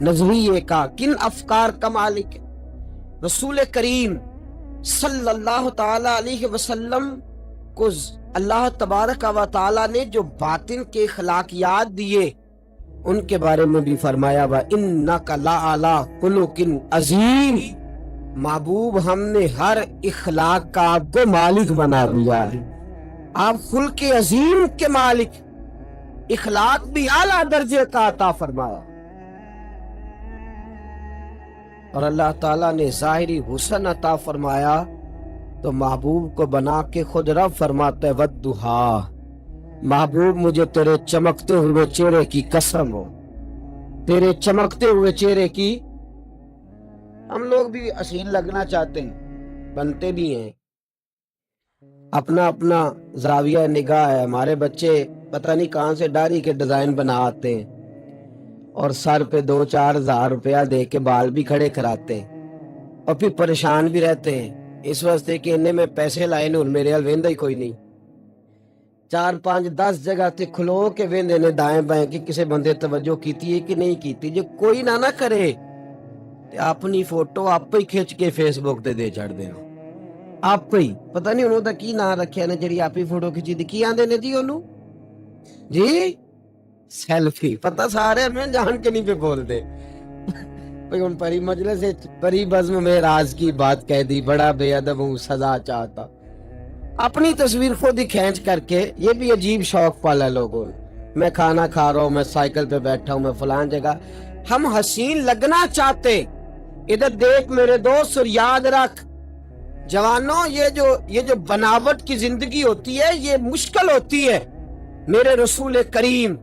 نظریے کا، کن افکار کا مالک ہے؟ رسول کریم صلی اللہ تعالی علیہ وسلم کو اللہ تبارک و تعالی نے جو باطن کے اخلاقیات دیے ان کے بارے میں بھی فرمایا وَإِنَّكَ لَعَلَىٰ خُلُقٍ عَظِيمٍ، محبوب ہم نے ہر اخلاق کا آپ کو مالک بنا دیا ہے، آپ خلق عظیم کے مالک، اخلاق بھی اعلیٰ درجے کا عطا فرمایا، اور اللہ تعالیٰ نے ظاہری حسن عطا فرمایا تو محبوب کو بنا کے خود رب فرماتا ہے وَالضُّحَىٰ، محبوب مجھے تیرے چمکتے ہوئے چہرے کی قسم ہو، تیرے چمکتے ہوئے چہرے کی۔ ہم لوگ بھی حسین لگنا چاہتے ہیں، بنتے بھی ہیں، اپنا اپنا زاویہ نگاہ ہے۔ ہمارے بچے پتہ نہیں کہاں سے داڑھی کے ڈیزائن بنا آتے ہیں اور سر پہ 2-4 ہزار روپیہ دے کے بال بھی کھڑے کراتے ہیں اور پھر پریشان بھی رہتے ہیں اس واسطے کہ انہیں میں پیسے لائے نور میرے حال ویندہ ہی کوئی نہیں، 4-5-10 جگہ تے کھلو کے ویندے نے دائیں بائیں کہ کسے بندے توجہ کیتی ہے کہ نہیں کیتی، جو کوئی نہ کرے تے اپنی فوٹو آپ ہی کھچ کے فیس بک تے دے چڑھ دینا، آپ ہی پتہ نہیں انہوں دا کی نہ رکھیا نے جڑی آپ ہی فوٹو کھچی دی، کی آندے نے جی انہوں جی سیلفی، پتہ سارے ہمیں جان کے نہیں پہ بول دے بھئی ان پری مجلس پری بزم میں راز کی بات کہہ دی، بڑا بے ادب ہوں سزا چاہتا، اپنی تصویر خود ہی کھینچ کر کے، یہ بھی عجیب شوق پالا لوگوں نے، میں کھانا کھا رہا ہوں، میں سائیکل پہ بیٹھا ہوں، میں فلان جگہ، ہم حسین لگنا چاہتے، ادھر دیکھ میرے دوست اور یاد رکھ جوانوں، یہ جو بناوٹ کی زندگی ہوتی ہے یہ مشکل ہوتی ہے۔ میرے رسول کریم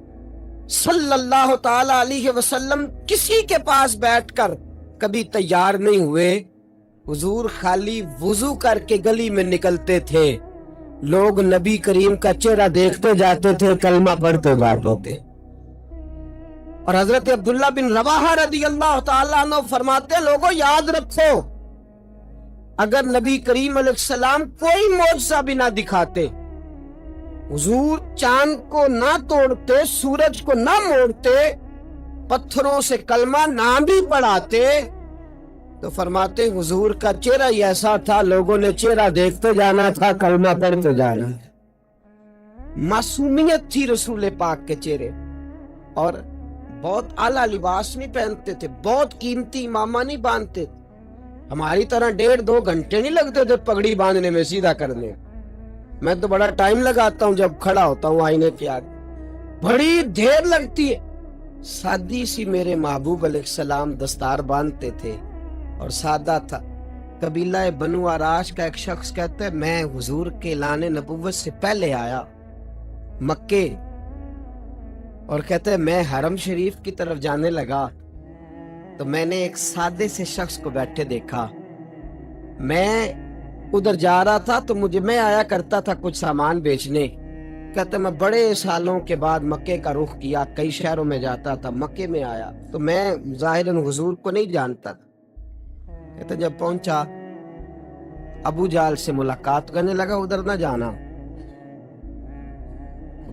صلی اللہ تعالی علیہ وسلم کسی کے پاس بیٹھ کر کبھی تیار نہیں ہوئے، حضور خالی وضو کر کے گلی میں نکلتے تھے، لوگ نبی کریم کا چہرہ دیکھتے جاتے تھے، کلمہ پڑھتے جاتے تھے، اور حضرت عبداللہ بن رواحہ رضی اللہ تعالیٰ عنہ فرماتے ہیں لوگوں یاد رکھو اگر نبی کریم علیہ السلام کوئی معجزہ بھی نہ دکھاتے، حضور چاند کو نہ توڑتے، سورج کو نہ موڑتے، پتھروں سے کلمہ نہ بھی پڑھاتے، تو فرماتے حضور کا چہرہ ہی ایسا تھا لوگوں نے چہرہ دیکھتے جانا تھا، کلمہ پڑھتے جانا تھا۔ معصومیت تھی رسول پاک کے چہرے، اور بہت اعلیٰ لباس نہیں پہنتے تھے، بہت قیمتی امامہ نہیں باندھتے تھے، ہماری طرح 1.5-2 گھنٹے نہیں لگتے تھے پگڑی باندھنے میں، سیدھا کرنے میں تو بڑا ٹائم لگاتا ہوں جب کھڑا ہوتا ہوں آئینے کے آگے، بڑی دیر لگتی ہے۔ سادی سی میرے محبوب علیہ السلام دستار باندھتے تھے اور سادہ تھا۔ قبیلہ بنو آراش کا ایک شخص کہتا ہے میں حضور کے اعلان نبوت سے پہلے آیا مکے، اور کہتے ہیں میں حرم شریف کی طرف جانے لگا تو میں نے ایک سادے سے شخص کو بیٹھے دیکھا، میں ادھر جا رہا تھا تو میں آیا کرتا تھا کچھ سامان بیچنے، کہتے میں بڑے سالوں کے بعد مکے کا رخ کیا، کئی شہروں میں جاتا تھا، مکے میں آیا تو میں ظاہراً حضور کو نہیں جانتا تھا، کہتے جب پہنچا ابو جہل سے ملاقات کرنے لگا، ادھر نہ جانا،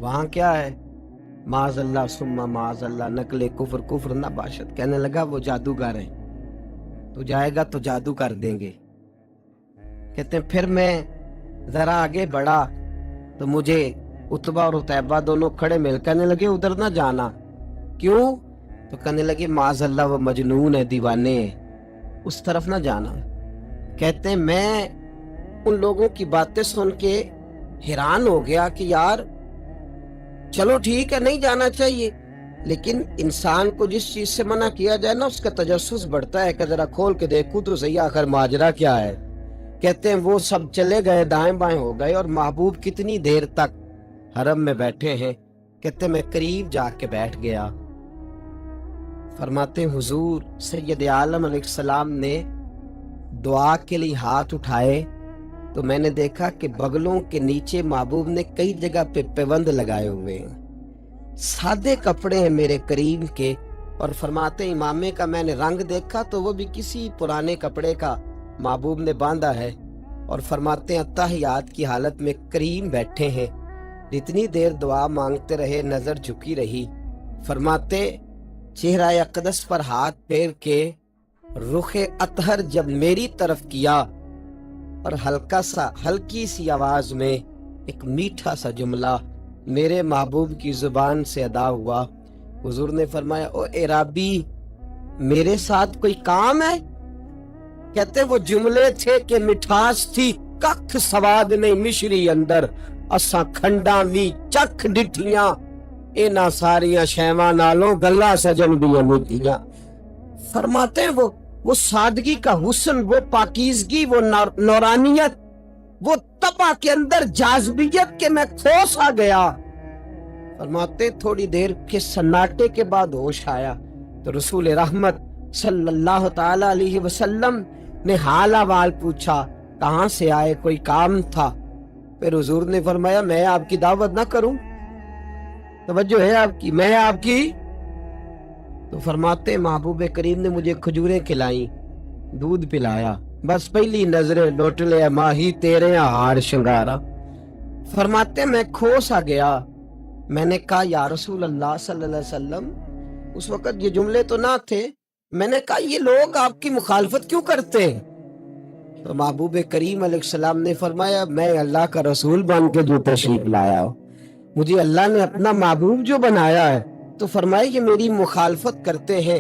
وہاں کیا ہے، معاذ اللہ ثم معاذ اللہ، نقل کفر نہ باشد، کہنے لگا وہ جادوگر ہیں، تو جائے گا تو جادو کر دیں گے۔ کہتے ہیں پھر میں ذرا آگے بڑھا تو مجھے عتبہ اور عتیبہ دونوں کھڑے مل کہنے لگے ادھر نہ جانا، کیوں؟ تو کہنے لگے معاذ اللہ وہ مجنون ہے، دیوانے ہیں، اس طرف نہ جانا۔ کہتے ہیں میں ان لوگوں کی باتیں سن کے حیران ہو گیا کہ یار چلو ٹھیک ہے نہیں جانا چاہیے، لیکن انسان کو جس چیز سے منع کیا جائے نا اس کا تجسس بڑھتا ہے کہ ذرا کھول کے دیکھوں تو صحیح آخر ماجرا کیا ہے۔ کہتے ہیں وہ سب چلے گئے، دائیں بائیں ہو گئے، اور محبوب کتنی دیر تک حرم میں بیٹھے ہیں، کہتے ہیں میں قریب جا کے بیٹھ گیا، فرماتے ہیں حضور سید عالم علیہ السلام نے دعا کے لیے ہاتھ اٹھائے تو میں نے دیکھا کہ بغلوں کے نیچے محبوب نے کئی جگہ پہ پیوند لگائے ہوئے ہیں، سادے کپڑے ہیں میرے کریم کے، اور فرماتے ہیں امامے کا میں نے رنگ دیکھا تو وہ بھی کسی پرانے کپڑے کا محبوب نے باندھا ہے، اور فرماتے ہیں اتحیات کی حالت میں کریم بیٹھے ہیں، اتنی دیر دعا مانگتے رہے، نظر جھکی رہی، فرماتے چہرہ اقدس پر ہاتھ پھیر کے رخ اطہر جب میری طرف کیا اور ہلکی سی آواز میں ایک میٹھا سا جملہ میرے محبوب کی زبان سے ادا ہوا، حضور نے فرمایا او عرابی میرے ساتھ کوئی کام ہے؟ کہتے وہ جملے تھے کہ مٹھاس تھی ککھ سواد نہیں مشری اندر، اساں کھنڈاں وی چکھ ڈٹھیاں اینا ساریاں شیواں نالوں گلا سجن دیاں موتیاں۔ فرماتے ہیں وہ سادگی کا حسن، وہ پاکیزگی، وہ نورانیت، وہ تپا کے اندر جاذبیت کہ میں کھو سا گیا۔ فرماتے تھوڑی دیر کے سناٹے کے بعد ہوش آیا تو رسول رحمت صلی اللہ تعالی علیہ وسلم نے حال احوال پوچھا، کہاں سے آئے، کوئی کام تھا؟ پھر حضور نے فرمایا میں آپ کی دعوت نہ کروں؟ توجہ ہے آپ کی، میں آپ کی؟ تو فرماتے محبوب کریم نے مجھے کھجوریں کھلائیں، دودھ پلایا، بس پہلی نظریں لوٹ لے ماہی تیرے ہار شنگارا۔ فرماتے میں کھو سا گیا، میں نے کہا یا رسول اللہ صلی اللہ علیہ وسلم، اس وقت یہ جملے تو نہ تھے، میں نے کہا یہ لوگ آپ کی مخالفت کیوں کرتے ہیں؟ تو محبوب کریم علیہ السلام نے فرمایا میں اللہ کا رسول بن کے جو تشریف لایا ہوں، مجھے اللہ نے اپنا محبوب جو بنایا ہے، تو فرمایا یہ میری مخالفت کرتے ہیں۔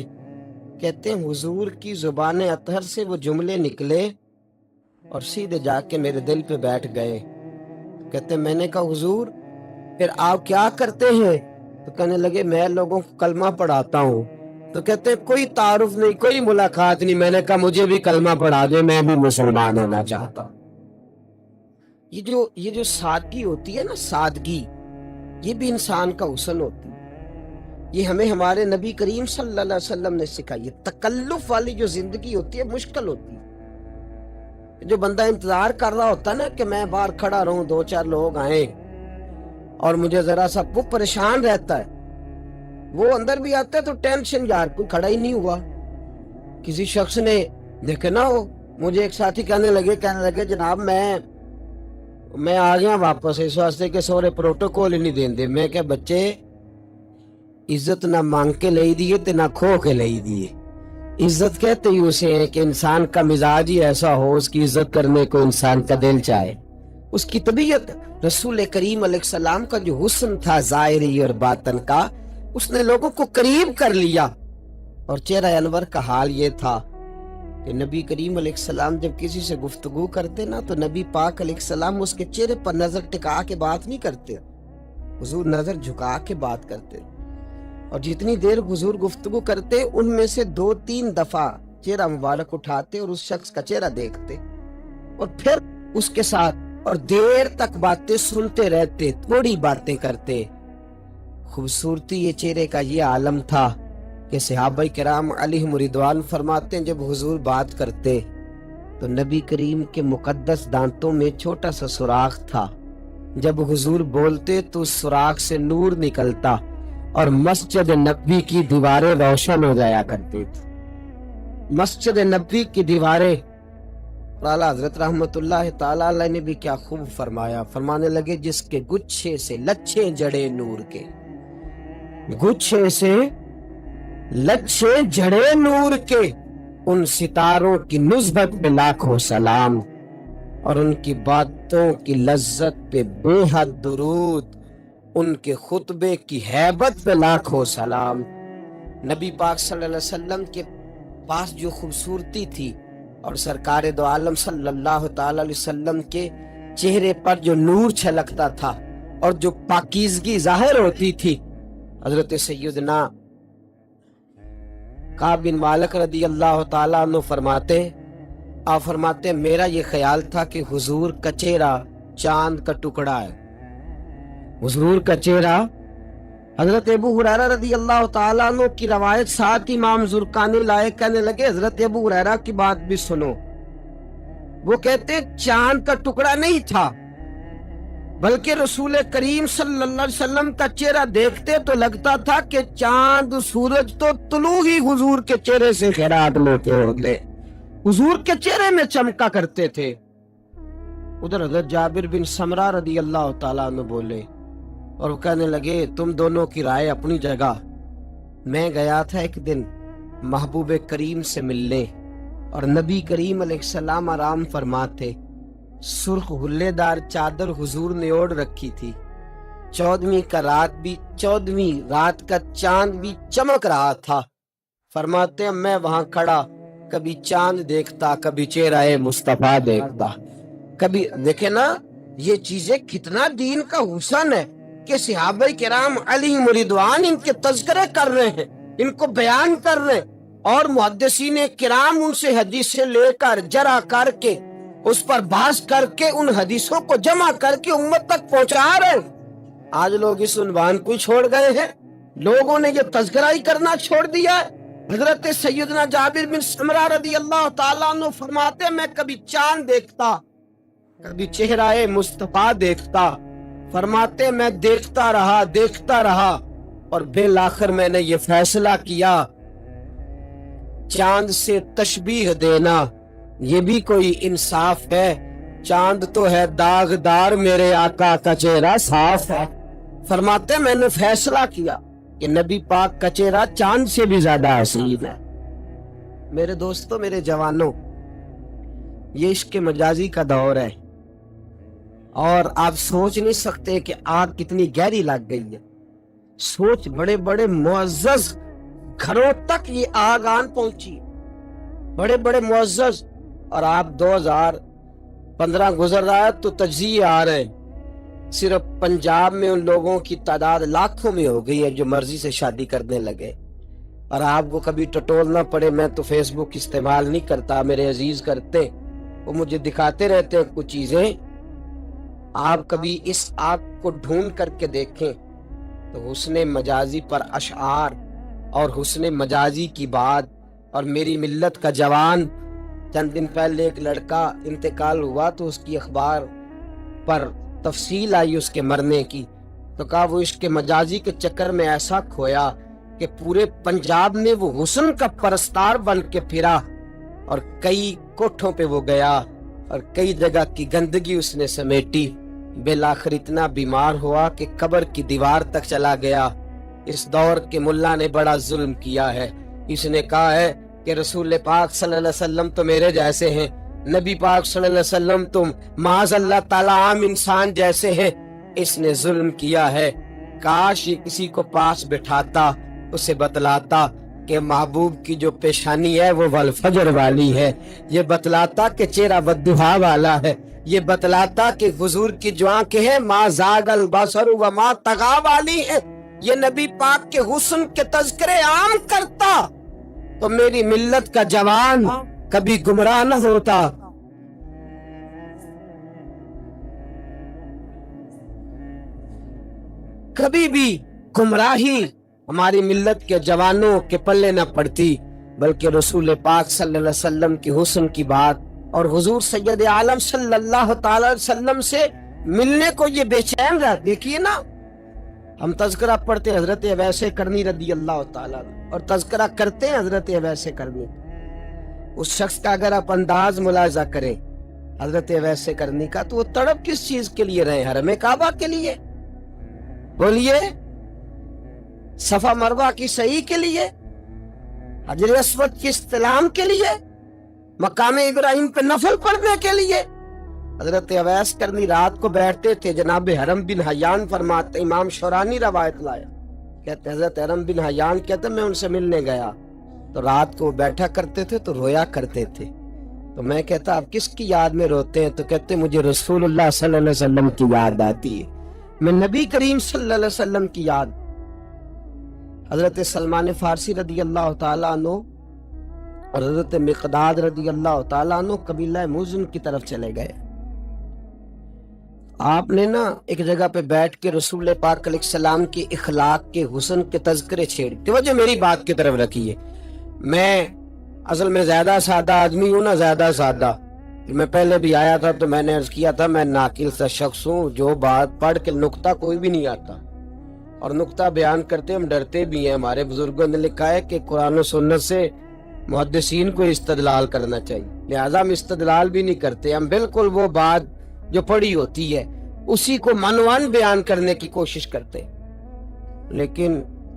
کہتے ہیں حضور کی زبان اطہر سے وہ جملے نکلے اور سیدھے جا کے میرے دل پہ بیٹھ گئے۔ کہتے ہیں میں نے کہا حضور پھر آپ کیا کرتے ہیں؟ تو کہنے لگے میں لوگوں کو کلمہ پڑھاتا ہوں۔ تو کہتے ہیں کوئی تعارف نہیں، کوئی ملاقات نہیں۔ میں نے کہا مجھے بھی کلمہ پڑھا دے، میں بھی مسلمان ہونا چاہتا ہوں۔ یہ جو سادگی ہوتی ہے نا، سادگی، یہ بھی انسان کا حسن ہوتی ہے۔ یہ ہمیں ہمارے نبی کریم صلی اللہ علیہ وسلم نے سکھائی ہے۔ تکلف والی جو زندگی ہوتی ہے مشکل ہوتی ہے۔ جو بندہ انتظار کر رہا ہوتا ہے نا کہ میں باہر کھڑا رہوں، دو چار لوگ آئیں اور مجھے ذرا سا، وہ پریشان رہتا ہے۔ وہ اندر بھی آتا ہے تو ٹینشن، یار کوئی کھڑا ہی نہیں ہوا۔ کسی شخص نے دیکھے نا، ہو مجھے ایک ساتھی کہنے لگے جناب میں آ گیا واپس اس واسطے کہ سورے پروٹوکول ہی نہیں دین دے۔ میں کہ بچے عزت نہ مانگ کے لئی دیے تے نہ کھو کے لئی دیے۔ عزت کہتے ہی اسے ہے کہ انسان کا مزاج ہی ایسا ہو، اس کی عزت کرنے کو انسان کا دل چاہے، اس کی طبیعت۔ رسول کریم علیہ السلام کا جو حسن تھا ظاہری اور باطن کا، اس نے لوگوں کو قریب کر لیا۔ اور چہرہ انور کا حال یہ تھا کہ نبی کریم علیہ السلام جب کسی سے گفتگو کرتے نا تو نبی پاک علیہ السلام اس کے چہرے پر نظر ٹکا کے بات نہیں کرتے، حضور نظر جھکا کے بات کرتے۔ اور جتنی دیر حضور گفتگو کرتے ان میں سے 2-3 دفعہ چہرہ مبارک اٹھاتے اور اس شخص کا چہرہ دیکھتے اور پھر اس کے ساتھ اور دیر تک باتیں سنتے رہتے، تھوڑی باتیں کرتے۔ خوبصورتی یہ چہرے کا یہ عالم تھا کہ صحابہ کرام علیہم رضوان فرماتے ہیں جب حضور بات کرتے تو نبی کریم کے مقدس دانتوں میں چھوٹا سا سوراخ تھا، جب حضور بولتے تو اس سوراخ سے نور نکلتا اور مسجد نبوی کی دیواریں روشن ہو جایا کرتی تھی۔ مسجد نبوی کی دیواریں، اعلیٰ حضرت رحمت اللہ تعالی علیہ نے بھی کیا خوب فرمایا، فرمانے لگے جس کے گچھے سے لچھے جڑے نور کے، گچھے سے لچھے جڑے نور کے، ان ستاروں کی نسبت پہ لاکھوں سلام، اور ان کی باتوں کی لذت پہ بے حد درود، ان کے خطبے کی ہیبت پہ لاکھوں سلام۔ نبی پاک صلی اللہ علیہ وسلم کے پاس جو خوبصورتی تھی اور سرکار دو عالم صلی اللہ تعالی علیہ وسلم کے چہرے پر جو نور چھلکتا تھا اور جو پاکیزگی ظاہر ہوتی تھی، حضرت سیدنا کعب بن مالک رضی اللہ تعالیٰ عنہ فرماتے میرا یہ خیال تھا کہ حضور کا چہرہ چاند کا ٹکڑا ہے۔ حضور کا چہرہ، حضرت ابو ہریرہ رضی اللہ تعالیٰ عنہ کی روایت ساتھ امام زرقانی لائے، کہنے لگے حضرت ابو ہریرہ کی بات بھی سنو۔ وہ کہتے چاند کا ٹکڑا نہیں تھا، بلکہ رسول کریم صلی اللہ علیہ وسلم کا چہرہ دیکھتے تو لگتا تھا کہ چاند سورج تو طلوع ہی حضور کے چہرے سے خیرات لیتے ہوتے، حضور کے چہرے میں چمکا کرتے تھے۔ ادھر حضرت جابر بن سمرہ رضی اللہ تعالیٰ عنہ بولے اور وہ کہنے لگے تم دونوں کی رائے اپنی جگہ، میں گیا تھا ایک دن محبوب کریم سے ملنے، اور نبی کریم علیہ السلام آرام فرماتے، سرخ ہلے دار چادر حضور نے اوڑھ رکھی تھی، 14ویں رات کا چاند بھی چمک رہا تھا۔ فرماتے میں وہاں کھڑا کبھی چاند دیکھتا، کبھی چہرہ مصطفیٰ دیکھتا، کبھی دیکھے نا یہ چیزیں کتنا دین کا حسن ہے کہ صحابہ کرام علیہم رضوان ان کے تذکرے کر رہے ہیں، ان کو بیان کر رہے ہیں، اور محدثین کرام ان سے حدیثیں لے کر جرح کر کے اس پر بحث کر کے ان حدیثوں کو جمع کر کے امت تک پہنچا رہے ہیں۔ آج لوگ اس عنوان کو چھوڑ گئے ہیں، لوگوں نے یہ تذکرہ ہی کرنا چھوڑ دیا ہے۔ حضرت سیدنا جابر بن سمرہ رضی اللہ تعالیٰ عنہ فرماتے میں کبھی چاند دیکھتا، کبھی چہرہ مصطفیٰ دیکھتا، فرماتے میں دیکھتا رہا اور بالآخر میں نے یہ فیصلہ کیا، چاند سے تشبیہ دینا یہ بھی کوئی انصاف ہے؟ چاند تو ہے داغدار، میرے آقا کا چہرہ صاف ہے۔ فرماتے میں نے فیصلہ کیا کہ نبی پاک کا چہرہ چاند سے بھی زیادہ حسین ہے۔ میرے دوستوں، میرے جوانوں، یہ عشق مجازی کا دور ہے، اور آپ سوچ نہیں سکتے کہ آگ کتنی گہری لگ گئی ہے۔ سوچ، بڑے بڑے معزز گھروں تک یہ آگ آن پہنچی، بڑے بڑے معزز، اور آپ 2015 گزر رہا ہے تو تجزیے آ رہے ہیں، صرف پنجاب میں ان لوگوں کی تعداد لاکھوں میں ہو گئی ہے جو مرضی سے شادی کرنے لگے۔ اور آپ کو کبھی ٹٹولنا پڑے، میں تو فیس بک استعمال نہیں کرتا، میرے عزیز کرتے، وہ مجھے دکھاتے رہتے ہیں کچھ چیزیں۔ آپ کبھی اس آگ کو ڈھونڈ کر کے دیکھیں تو حسن مجازی پر اشعار اور حسن مجازی کی بات، اور میری ملت کا جوان، چند دن پہلے ایک لڑکا انتقال ہوا تو اس کی اخبار پر تفصیل آئی اس کے مرنے کی، تو کہا وہ عشق مجازی کے چکر میں ایسا کھویا کہ پورے پنجاب میں وہ حسن کا پرستار بن کے پھرا، اور کئی کوٹھوں پہ وہ گیا اور کئی جگہ کی گندگی اس نے سمیٹی، بالآخر اتنا بیمار ہوا کہ قبر کی دیوار تک چلا گیا۔ اس دور کے ملا نے بڑا ظلم کیا ہے، اس نے کہا ہے کہ رسول پاک صلی اللہ علیہ وسلم تو میرے جیسے ہیں، نبی پاک صلی اللہ علیہ وسلم تم معاذ اللہ تعالی عام انسان جیسے ہیں۔ اس نے ظلم کیا ہے۔ کاش یہ کسی کو پاس بٹھاتا، اسے بتلاتا کہ محبوب کی جو پیشانی ہے وہ والفجر والی ہے، یہ بتلاتا کہ چہرہ والضحیٰ والا ہے، یہ بتلاتا کہ حضور کی جو آنکھیں ہیں ما زاغ البصر وما طغی والی ہے، یہ نبی پاک کے حسن کے تذکرے عام کرتا تو میری ملت کا جوان کبھی گمراہ نہ ہوتا۔ کبھی بھی گمراہی ہماری ملت کے جوانوں کے پلے نہ پڑتی، بلکہ رسول پاک صلی اللہ علیہ وسلم کی حسن کی بات اور حضور سید عالم صلی اللہ تعالی علیہ وسلم سے ملنے کو یہ بے چین رہا۔ دیکھیے نا، ہم تذکرہ پڑھتے ہیں حضرت اویس کرنی رضی اللہ تعالیٰ اور تذکرہ کرتے ہیں حضرت اویس کرنی، اس شخص کا اگر آپ انداز ملاحظہ کریں حضرت اویس کرنی کا، تو وہ تڑپ کس چیز کے لیے رہے؟ حرم کعبہ کے لیے؟ بولیے، صفا مروہ کی صحیح کے لیے؟ حجر اسود کی استلام کے لیے؟ مقام ابراہیم پہ نفل پڑھنے کے لیے؟ حضرت اویس کرنی رات کو بیٹھتے تھے، جناب حرم بن حیان فرماتے، امام شورانی روایت لایا، کہتے حضرت حرم بن حیان کہتے میں ان سے ملنے گیا تو رات کو بیٹھا کرتے تھے تو رویا کرتے تھے، تو میں کہتا آپ کس کی یاد میں روتے ہیں؟ تو کہتے مجھے رسول اللہ صلی اللہ علیہ وسلم کی یاد آتی ہے، میں نبی کریم صلی اللہ علیہ وسلم کی یاد۔ حضرت سلمان فارسی رضی اللہ تعالیٰ عنہ اور حضرت مقداد رضی اللہ تعالیٰ عنہ قبیلہ مزن کی طرف چلے گئے۔ آپ نے نا ایک جگہ پہ بیٹھ کے رسول پاک علیہ السلام کے اخلاق کے حسن کے تذکرے چھیڑ، توجہ میری بات کی طرف رکھیے، میں اصل میں زیادہ سادہ آدمی ہوں نا، زیادہ سادہ، میں پہلے بھی آیا تھا تو میں نے عرض کیا تھا میں ناقل سا شخص ہوں، جو بات پڑھ کے نقطہ کوئی بھی نہیں آتا، اور نقطہ بیان کرتے ہم ڈرتے بھی ہیں۔ ہمارے بزرگوں نے لکھا ہے کہ قرآن و سنت سے محدثین کو استدلال کرنا چاہیے، لہذا ہم استدلال بھی نہیں کرتے، ہم بالکل وہ بات جو پڑھی ہوتی ہے اسی کو منوان بیان کرنے کی کوشش کرتے۔ لیکن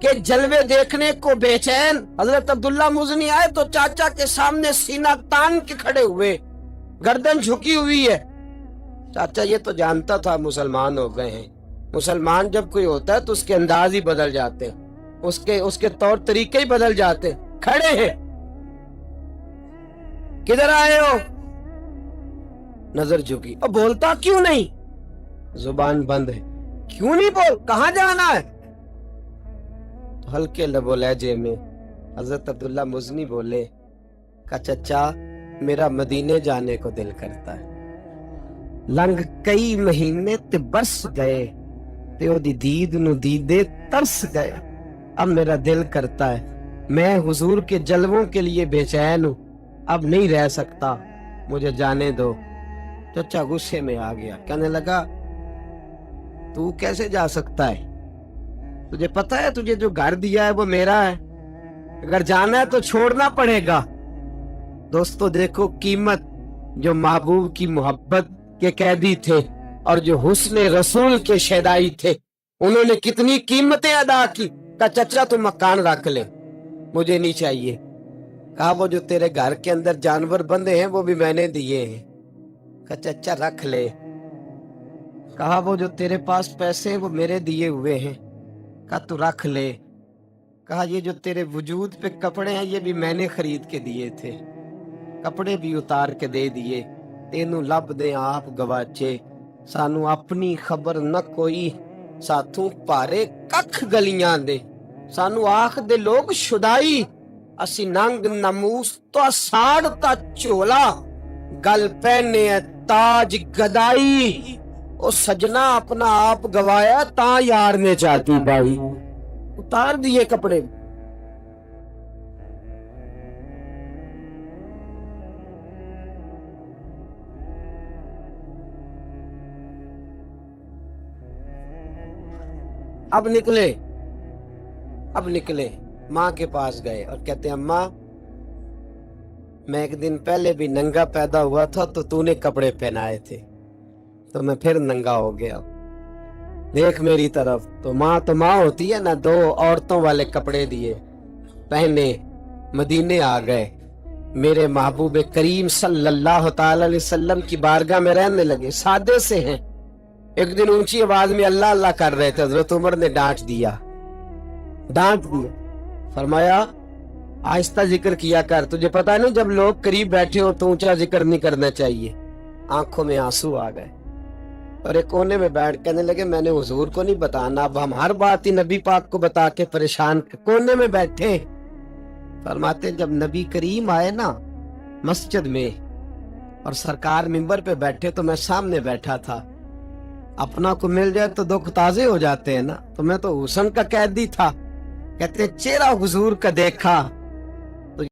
کہ جلوے دیکھنے کو بےچین حضرت عبداللہ مزنی آئے تو چاچا کے سامنے سینہ تان کے کھڑے ہوئے، گردن جھکی ہوئی ہے۔ چاچا یہ تو جانتا تھا مسلمان ہو گئے ہیں، مسلمان جب کوئی ہوتا ہے تو اس کے انداز ہی بدل جاتے، اس کے طور طریقے ہی بدل جاتے۔ کھڑے ہیں، کدھر آئے ہو؟ نظر جھکی، اب بولتا کیوں نہیں؟ زبان بند ہے، کیوں نہیں بول، کہاں جانا ہے؟ ہلکے لب و لہجے میں حضرت عبداللہ مزنی بولے کہ چچا میرا مدینے جانے کو دل کرتا ہے، لنگ کئی مہینے تے برس گئے تے او دی دید نو دیدے ترس گئے، اب میرا دل کرتا ہے، میں حضور کے جلووں کے لیے بے چین ہوں، اب نہیں رہ سکتا، مجھے جانے دو۔ چچا غصے میں آ گیا، کہنے لگا تو کیسے جا سکتا ہے؟ تجھے پتا ہے تجھے جو گھر دیا ہے وہ میرا ہے، اگر جانا ہے تو چھوڑنا پڑے گا۔ دوستو دیکھو قیمت، جو محبوب کی محبت کے قیدی تھے اور جو حسن رسول کے شیدائی تھے، انہوں نے کتنی قیمتیں ادا کی۔ کہا چچا تو مکان رکھ لے، مجھے نہیں چاہیے۔ کہا وہ جو تیرے گھر کے اندر جانور بندے ہیں وہ بھی میں نے دیے ہیں۔ کہا چچا رکھ لے۔ کہا وہ جو تیرے پاس پیسے ہیں وہ میرے دیے ہوئے ہیں۔ کہا تو رکھ لے۔ کہا یہ جو تیرے وجود پہ کپڑے ہیں یہ بھی میں نے خرید کے دیے تھے، کپڑے بھی اتار کے دے دیے، تینوں لب دے آپ گواچے، سانو اپنی خبر نہ کوئی، ساتھوں پارے ککھ گلیاں دے، سانو آخ دے لوگ شدائی، اسی ننگ نموس تو ساڑتا چولا، گل پہنے تاج گدائی، او سجنا اپنا آپ گوایا تاں یار نے چاہتی بھائی، اتار دیے کپڑے۔ اب نکلے ماں کے پاس گئے اور کہتے ہیں اماں میں ایک دن پہلے بھی ننگا پیدا ہوا تھا تو نے کپڑے پہنائے تھے تو میں پھر ننگا ہو گیا، دیکھ میری طرف۔ تو ماں ہوتی ہے نا، دو عورتوں والے کپڑے دیے، پہنے، مدینے آ گئے، میرے محبوب کریم صلی اللہ تعالی علیہ وسلم کی بارگاہ میں رہنے لگے، سادے سے ہیں۔ ایک دن اونچی آواز میں اللہ اللہ کر رہے تھے، حضرت عمر نے ڈانٹ دیا، فرمایا آہستہ ذکر کیا کر، تجھے پتا ہے نا جب لوگ قریب بیٹھے ہو تو اونچا ذکر نہیں کرنا چاہیے۔ آنکھوں میں آنسو آ گئے اور ایک کونے میں بیٹھ کہنے لگے میں نے حضور کو نہیں بتانا، اب ہم ہر بات ہی نبی پاک کو بتا کے پریشان، کونے میں بیٹھے۔ فرماتے جب نبی کریم آئے نا مسجد میں اور سرکار منبر پہ بیٹھے تو میں سامنے بیٹھا تھا، اپنا کو مل جائے تو دکھ تازے ہو جاتے ہیں نا، تو میں تو حسن کا قیدی تھا۔ کہتے چہرہ حضور کا دیکھا